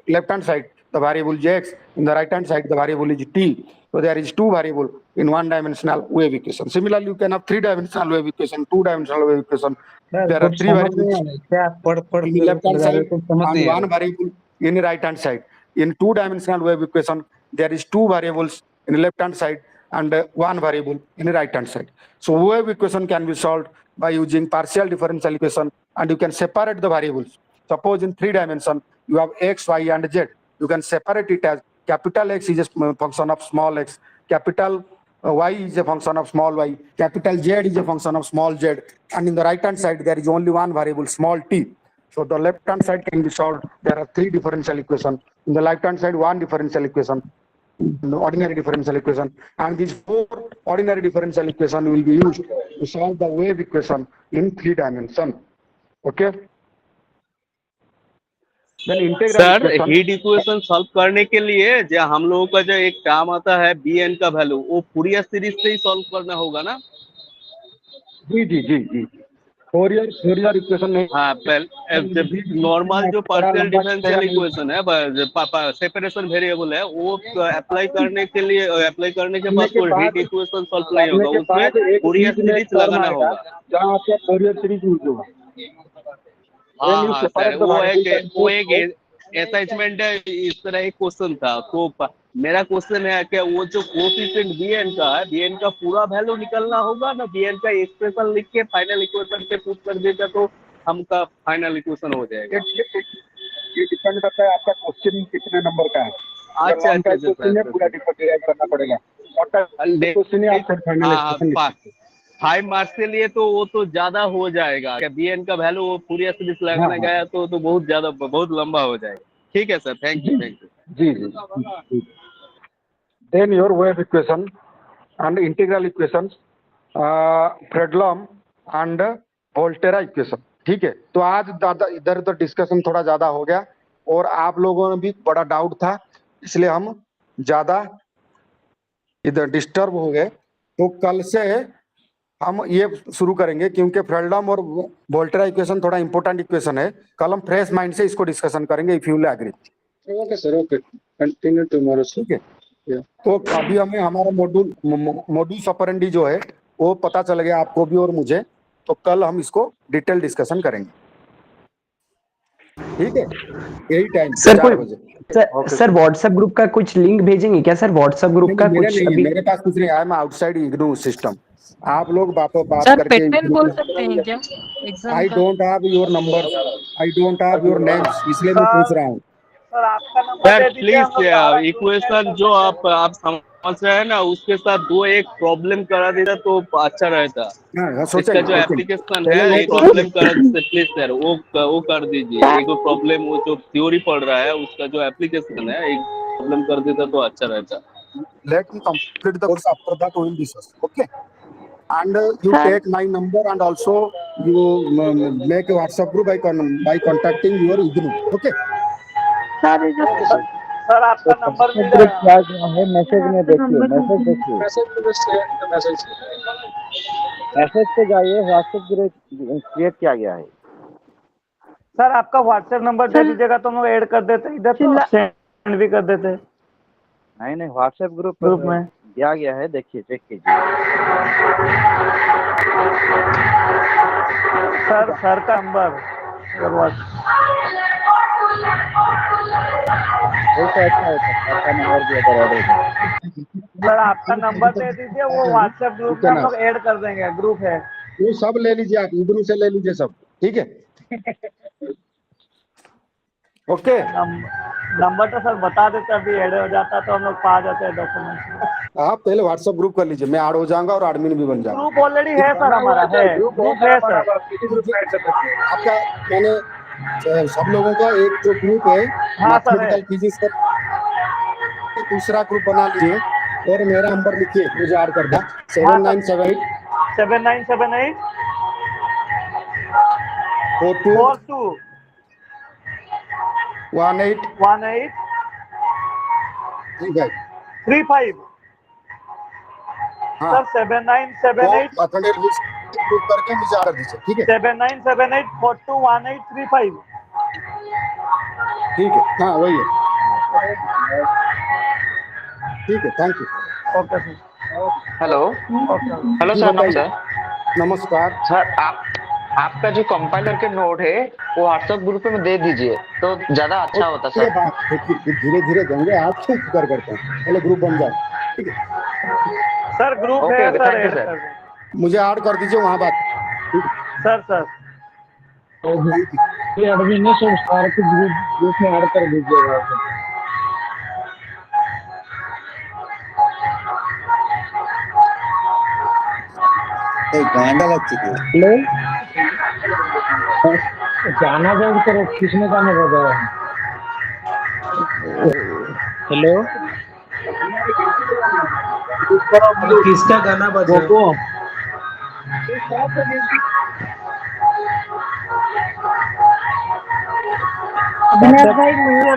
left hand side the variable jx, in the right hand side the variable is t. So there is two variable in one dimensional wave equation. Similarly, you can have 3-dimensional wave equation, 2-dimensional wave equation. There are 3 variables in the left hand side and one variable in the right hand side. In 2-dimensional wave equation, there is 2 variables in the left hand side and one variable in the right hand side. So wave equation can be solved by using partial differential equation, and you can separate the variables. Suppose in 3 dimension you have x, y, and z. You can separate it as capital X is a function of small x, capital Y is a function of small y, capital Z is a function of small z, and in the right hand side there is only one variable, small t. So the left hand side can be solved. There are 3 differential equations. In the left hand side, 1 differential equation, the ordinary differential equation, and these 4 ordinary differential equation will be used to solve the wave equation in 3 dimension. Okay. Then integral sir equation. Heat equation solve करने के लिए जो हम लोगों का जो एक काम आता है bn का वैल्यू, वो फूरियर सीरीज से ही सॉल्व करना होगा ना? जी जी जी जी, फोरियर इक्वेशन नहीं। हाँ, पहले नॉर्मल जो पार्शियल डिफरेंशियल इक्वेशन है, सेपरेशन वेरिएबल है, वो अप्लाई करने के लिए, अप्लाई करने के बाद वो हीट इक्वेशन सॉल्व नहीं होगा, उसमें फूरियर सीरीज लगाना होगा। जहाँ आपका फोरियर सीरीज यूज होगा। हाँ सर, वो एक अटैचमेंट है, इस तरह एक क्वेश्चन था। तो मेरा क्वेश्चन है कि वो जो कोएफिशिएंट bn का है, bn का पूरा वैल्यू निकलना होगा ना, bn का एक्सप्रेशन लिख के फाइनल इक्वेशन पे पुट कर देगा तो हमका फाइनल इक्वेशन हो जाएगा। ये डिपेंड करता है आपका क्वेश्चन कितने नंबर का है। अच्छा अच्छा क्वेश्चन पूरा डिराइव करना पड़ेगा। क्वेश्चन है आपका फाइनल इक्वेशन 5 मार्क्स के लिए तो वो तो ज्यादा हो जाएगा। bn का वैल्यू वो पूरी सीरीज लगाना गया तो बहुत ज्यादा, बहुत लंबा हो जाएगा। ठीक है सर, थैंक यू जी जी। Then your wave equation and integral equations, Fredholm and Volterra equation. ठीक है, तो आज इधर उधर डिस्कशन थोड़ा ज्यादा हो गया और आप लोगों में भी बड़ा डाउट था, इसलिए हम ज्यादा इधर डिस्टर्ब हो गए। तो कल से हम ये शुरू करेंगे, क्योंकि फ्रेडलम और वोल्टेरा इक्वेशन थोड़ा इंपॉर्टेंट इक्वेशन है। कल हम फ्रेश माइंड से इसको डिस्कशन करेंगे, if you will agree. Okay sir, okay, continue tomorrow. ठीक है, तो अभी हमें हमारा मॉड्यूल ऑपरेंडी जो है वो पता चल गया आपको भी और मुझे, तो कल हम इसको डिटेल डिस्कशन करेंगे। ठीक है, यही time sir. Sir WhatsApp group का कुछ लिंक भेजेंगे क्या सर? व्हाट्सएप ग्रुप का कुछ अभी मेरे पास कुछ नहीं, I am outside IGNOU system. आप लोग बात सर करके पेटेंट बोल सकते हैं क्या? I don't have your number, I don't have your names, इसलिए मैं पूछ रहा हूँ। सर आपका नंबर सर दे दीजिए। प्लीज इक्वेशन जो आप समझ रहे हैं ना, उसके साथ 2 एक प्रॉब्लम करा देता तो अच्छा रहता। इसका जो एप्लीकेशन है, एक प्रॉब्लम करा दीजिए प्लीज सर, वो कर दीजिए। एक प्रॉब्लम वो जो थ्योरी पढ़ रहा है उसका जो एप्लीकेशन है, एक प्रॉब्लम कर देता तो अच्छा रहता। Let me complete the course, after that we will discuss. Okay, and you take my number and also you make a WhatsApp group by contacting your IGNU. Okay. Sir आपका number क्या है? Message में देखिए, message देखिए, message पे जाइए, WhatsApp group create किया गया है। सर आपका व्हाट्सएप नंबर दे दीजिएगा तो हम लोग ऐड कर देते, इधर तो सेंड भी कर देते। नहीं, व्हाट्सएप ग्रुप में दिया गया है, देखिए, चेक कीजिए। सर का नंबर सर आपका नंबर दे दीजिए, वो व्हाट्सएप ग्रुप में हम लोग ऐड कर देंगे, ग्रुप है वो सब ले लीजिए, आप इधर से ले लीजिए सब। ठीक है, ओके। नंबर तो सर बता देते, अभी ऐड हो जाता तो हम लोग पा जाते हैं डॉक्यूमेंट। आप पहले व्हाट्सएप ग्रुप कर लीजिए, मैं ऐड हो जाऊंगा और एडमिन भी बन जाऊंगा। ग्रुप ऑलरेडी है सर, हमारा है ग्रुप है सर आपका। मैंने सब लोगों का एक जो ग्रुप है, मैथमेटिकल फिजिक्स का, दूसरा ग्रुप बना लीजिए और मेरा नंबर लिखिए, मुझे ऐड कर दो। 7978 42 18 35। सर 7978 ग्रुप करके मुझे ऐड कर दीजिए। ठीक है, 7978 42 18 35। ठीक है, हाँ वही है। ठीक है, thank you. Okay sir. Hello hello sir, नमस्कार। नमस्कार सर, आपका जो कंपाइलर के नोट है वो व्हाट्सएप ग्रुप में दे दीजिए तो ज्यादा अच्छा होता सर। धीरे धीरे देंगे, आप क्यों फिक्र करते हैं, पहले ग्रुप बन जाए। ठीक है। सर ग्रुप ओके है okay sir, thank you add sir कर दें। मुझे ऐड कर दीजिए वहां बात। सर एडमिन ने सब सारे को ग्रुप में ऐड कर दीजिएगा। गांडा लग चुकी है। हेलो, गाना बंद करो, किसने गाना बजाया? हेलो, किसका गाना बजा? रोको।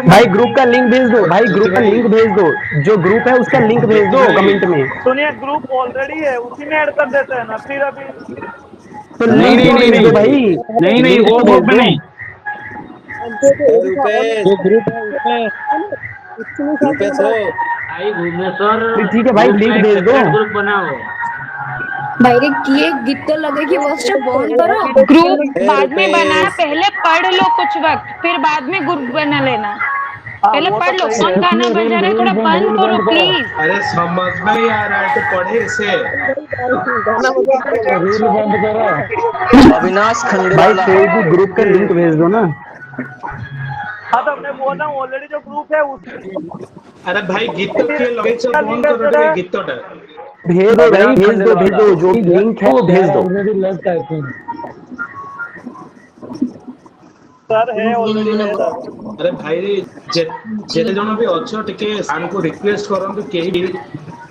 भाई ग्रुप का लिंक भेज दो, भाई ग्रुप का लिंक भेज दो, जो ग्रुप है उसका लिंक भेज दो कमेंट में। सुनिए, ग्रुप ऑलरेडी है, उसी में ऐड कर देते हैं ना फिर अभी। तो लिंक भेज दो भाई, नहीं लिंक वो तो ग्रुप भेज में दो। नहीं, रुपेश जो ग्रुप है उसमें रुपेश हो भाई भुवनेश्वर ठीक है भाई, लिंक भेज दो। ग्रुप बनाओ। डायरेक्ट किए गीत तो लगे कि बस बंद करो। ग्रुप ए, बाद में बनाना, रुपेश पहले पढ़ लो कुछ वक्त, फिर बाद में ग्रुप बना लेना। पहले वो तो पढ़ लो सही कौन है। गाना बजा रहा है, थोड़ा बंद करो प्लीज। अरे समझ नहीं आ रहा है तो पढ़े इसे। रूल बंद करो। अविनाश भाई खंडेवाला कोई भी ग्रुप का लिंक भेज दो ना। हाँ तो मैं बोल रहा हूँ, ऑलरेडी जो ग्रुप है उस अरे भाई गीत के लगे से फोन करो टे गीत टा। भेज दो भाई, भेज दो भेज दो, जो भी लिंक है वो भेज दो। Already left I think. Sir है ऑलरेडी है सर। अरे भाई जेते जण भी अच्छो टिके सान को रिक्वेस्ट करंतु केही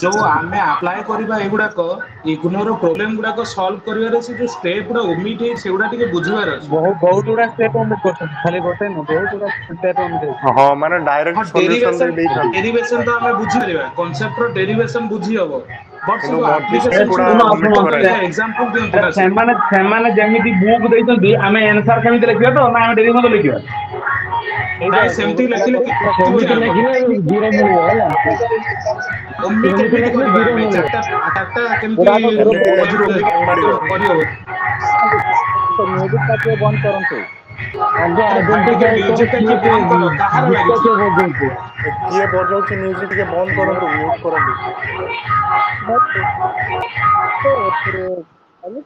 जो आमे अप्लाई करबा एगुडा को इग्नोर प्रॉब्लम गुडा को सॉल्व करिवारे से जो स्टेप गुडा ओमिट है सेगुडा टिके बुझिवार अछि। बहुत गुड़ा स्टेप ओमिट करछन, खाली गोटे न बहुत गुड़ा स्टेप ओमिट। हाँ माने डायरेक्ट सॉल्यूशन दे देछन। डेरिवेशन तो हमें बुझि परिबा, कांसेप्ट रो डेरिवेशन बुझि हबो, बट किंतु सब मल्टीप्लिकेशन एप्लीकेशन गुडा omit कराए। एग्जांपल दियंतु ना। ସେମାନେ ଯେମିତି ବୁକ୍ ଦେଇଛନ୍ତି ଆମେ ଆନ୍ସର କେମିତି ଲେଖିବା ତ ନା ଆମେ ଡେରି ମଧ୍ୟ ଲେଖିବା? ନାଇଁ ସେମିତି ଲେଖିଲେ ସେମିତି ଲେଖିଲେ ଜିରୋ ମିଳିବ ହେଲା। ओमिट ସେମିତି केମିତି ଲେଖିଲେ करबा ଜିରୋ ଆମେ ମିଳିବ। चारटा केମିତି बंद करंतु। ଆଗ ଆଇଡେଣ୍ଟିଫାଇ କର କିଏ ବନ୍ଦ କର କାହାର ଗୀତ ଲାଗିଛି। କିଏ ବଜାଉଛି। किए बजाउछि म्यूजिक के बंद करंतु, म्यूट करंतु।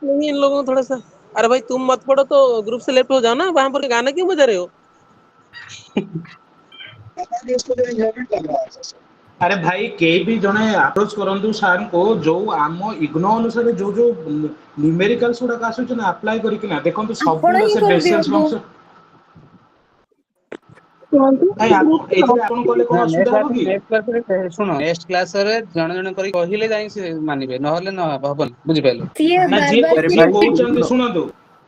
नहीं इन लोगों को थोड़ा सा, अरे भाई तुम मत पढ़ो तो ग्रुप से लेफ्ट हो जाओ ना, वहां पर गाना क्यों बजा रहे हो? अरे भाई के भी जने अप्रोच करंतु सर को जो आम इग्नो अनुसार जो जो न्यूमेरिकल्स गुडा आसुछ ना अप्लाई करिक ना देखंतु सब आपण ही से कर डेसिमल्स दियो फंक्शन भाई एथिरे आपण कोले कोन असुविधा हो कि सुनो नेक्स्ट क्लास रे जण जण करी कहिले जाई से मानिबे, नहले न हबन, बुझि पाइलो सिए ना बार जी बार जी कहउचंती सुनंतु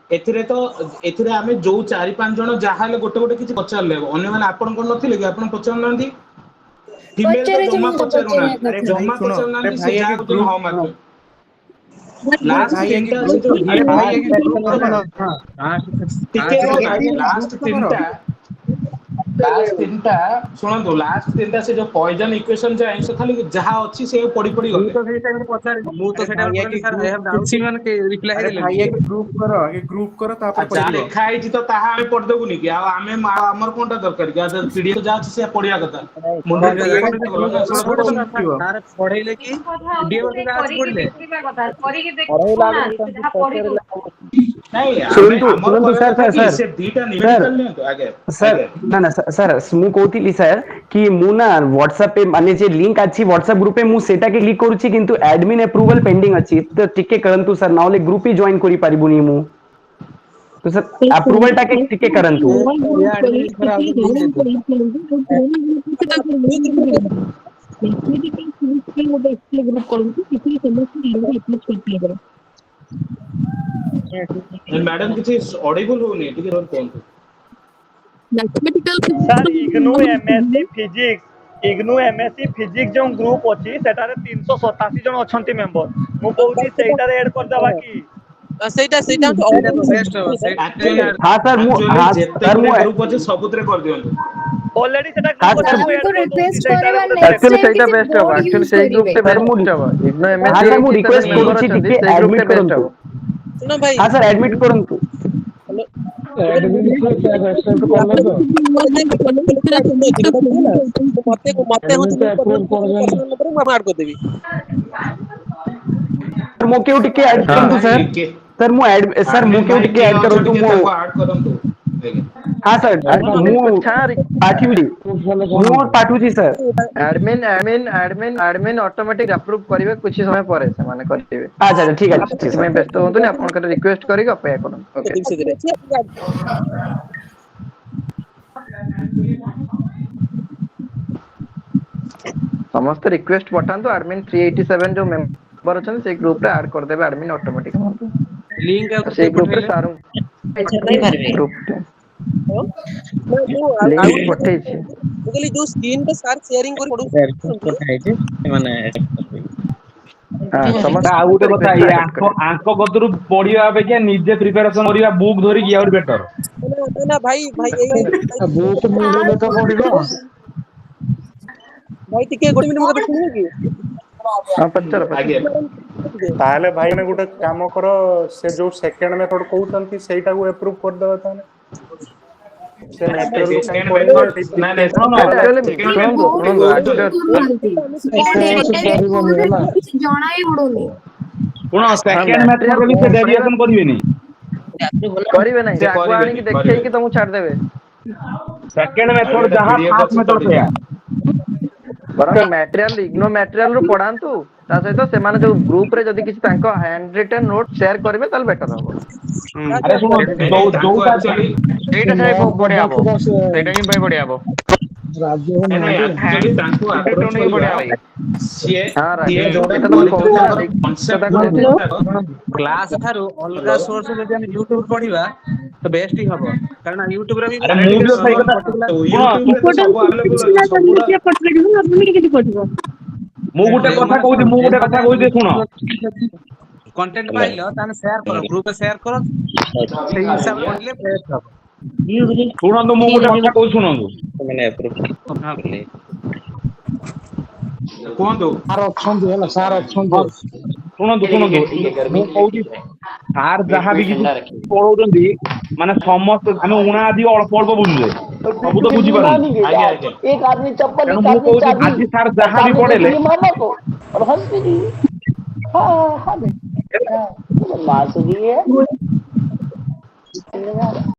एथिरे तो एथिरे आमे जो 4-5 जण जाहाले गोटे गोटे किछि पचार लेबो, अन्य माने आपण कोन नथिले कि आपण पचार नांदी फीमेल तो पचारे जमा जमा पचार ना पचारे अरे कथा। जमा पचार ना से जा को हां मार लास्ट भाई तीनटा एक अछि जो अरे भाई एक ग्रुप टिके लास्ट तीनटा सुनंतु लास्ट तीनटा से जो पॉइजन इक्वेशन जाय से खाली जहा अछि से पड़ी पड़ी मु गले तो सेही टाइम रे पचार मु तो सेही टाइम रे सर आई हैव डाउट सी मन के रिप्लाई दिले भाई एक ग्रुप करो तापर जा लिखा है तो ताहा हमें पढ़ देबु नी कि आ हमें हमर कोनटा दरकार कि आज पीडीएफ जा अछि से पढ़िया कथा मुंडे गलो ना तार पढैले कि वीडियो के आज पढले नहीं सुनंतु सर से दीटा न्यूमेरिकल ले तो आगे सर ना ना सर मु कहती सर कि मु ना व्हाट्सएप पे माने जे लिंक अछि व्हाट्सएप ग्रुप पे मु सेटा के क्लिक करूची किंतु एडमिन अप्रूवल पेंडिंग अछि तो टिके करंतु सर नाले ग्रुप ही ज्वाइन करि पारिबुनी मु तो सर अप्रूवल टा के टिके करंतु मैडम किछि ऑडिबल होनी ठीक है कोन सर इग्नू एमएससी फिजिक्स जो ग्रुप अछि सेटारे 387 जन अछंती मेंबर मु कहूची सेटारे ऐड कर देबा की ସେଇଟା तो बेस्ट हो हां सर मु हां सर मु ग्रुप अछि सबुतरे कर दियंतु ऑलरेडी सेटा हाँ, ग्रुप सर, अछि हमको रिक्वेस्ट करे बा नेक्स्ट एक्चुअली टाइम ସେଇଟା किसी बेस्ट हबो, बोर्ड एक्चुअली यूज सेही ग्रुप करिवे। टे बेस्ट हबो इग्नो हां एमएससी सर मु रिक्वेस्ट करूची टिके एडमिट करंतु सुनो भाई हां सर एडमिट करंतु एडमिन से क्या एक्सेप्ट कर लो तो मते मते हो अप्रूव कर देन मार कर देबी मो केउ टिके ऐड करंतु सर सर मो ऐड सर मो केउ टिके ऐड करंतु मो ऐड करंतु हां सर मु पाठिउडी मु पाठुची सर एडमिन ऑटोमेटिक अप्रूव करिवे कुछ समय परे से माने करिवे अच्छा ठीक है मैं व्यस्त होतु ने आपन के रिक्वेस्ट करी अपेक्षा करन ओके समस्त रिक्वेस्ट पठांतु एडमिन 387 जो मेंबर अछन से ग्रुप रे ऐड कर देबे एडमिन ऑटोमेटिक लिंक से ग्रुप रे सारू ग्रुप लिंक पठै छी बोली जो स्क्रीन पे सार शेयरिंग कर पडू पठाइ छी माने समस्त आ गुटे कथा ये आंको गतरु पढिया अपेक्षा निजे प्रिपरेशन करिया बुक धरि कि और बेटर ना भाई बुक मिले तो पढिबो भाई टिके गोटे मिनिट मके सुनियो कि हां पच्चर ताले भाई ने गुटे काम करो से जो सेकंड मेथड कहउतंती सेटा को अप्रूव कर देबा ताने से जणाई उडुनी कोन सेकंड मेथड रे से डेविएशन करिवेनी करिवे नहीं से आगु आनी कि देखै कि तुम छाड़ देबे सेकंड मेथड जहां फर्स्ट मेथड से बरं मटेरियल इग्नो मटेरियल रो पढांतु ता सहित से माने जो ग्रुप रे जदी किछि तांको हैंड रिटन नोट शेयर करबे ताल बेटर हो अरे सुनो जोटा एटा से बढ़िया हो एटा ही भाई बढ़िया हो राज्य एक्चुअली तांको अप्रोच नहीं बढ़िया भाई सीए हां राज्य एटा तो क्लास थारो अलगा सोर्स जदी हम YouTube पढिबा तो बेस्ट ही हबो कारण YouTube रे भी अरे मु भी सही कथा सब अवेलेबल मु गुटे कथा कहूची सुनो कंटेंट पाइलो ताने शेयर करो ग्रुप पे शेयर करो सेही हिसाब पढले बेस्ट हबो सुनंदु मु गुटे कथा कहू सुनंदु माने अप्रूव हां बोले कोंदो सार अछंदु सुनंदु मु कहूची सार जहां भी किछि पढौदंदी माने समस्त हम उणा आदि अल्प अल्प बुझले सब तो बुझी पारन एक आदमी चप्पल मु कहूची आज सार जहां भी पढेले मामा को और हंस भी दी हां मार तो दी है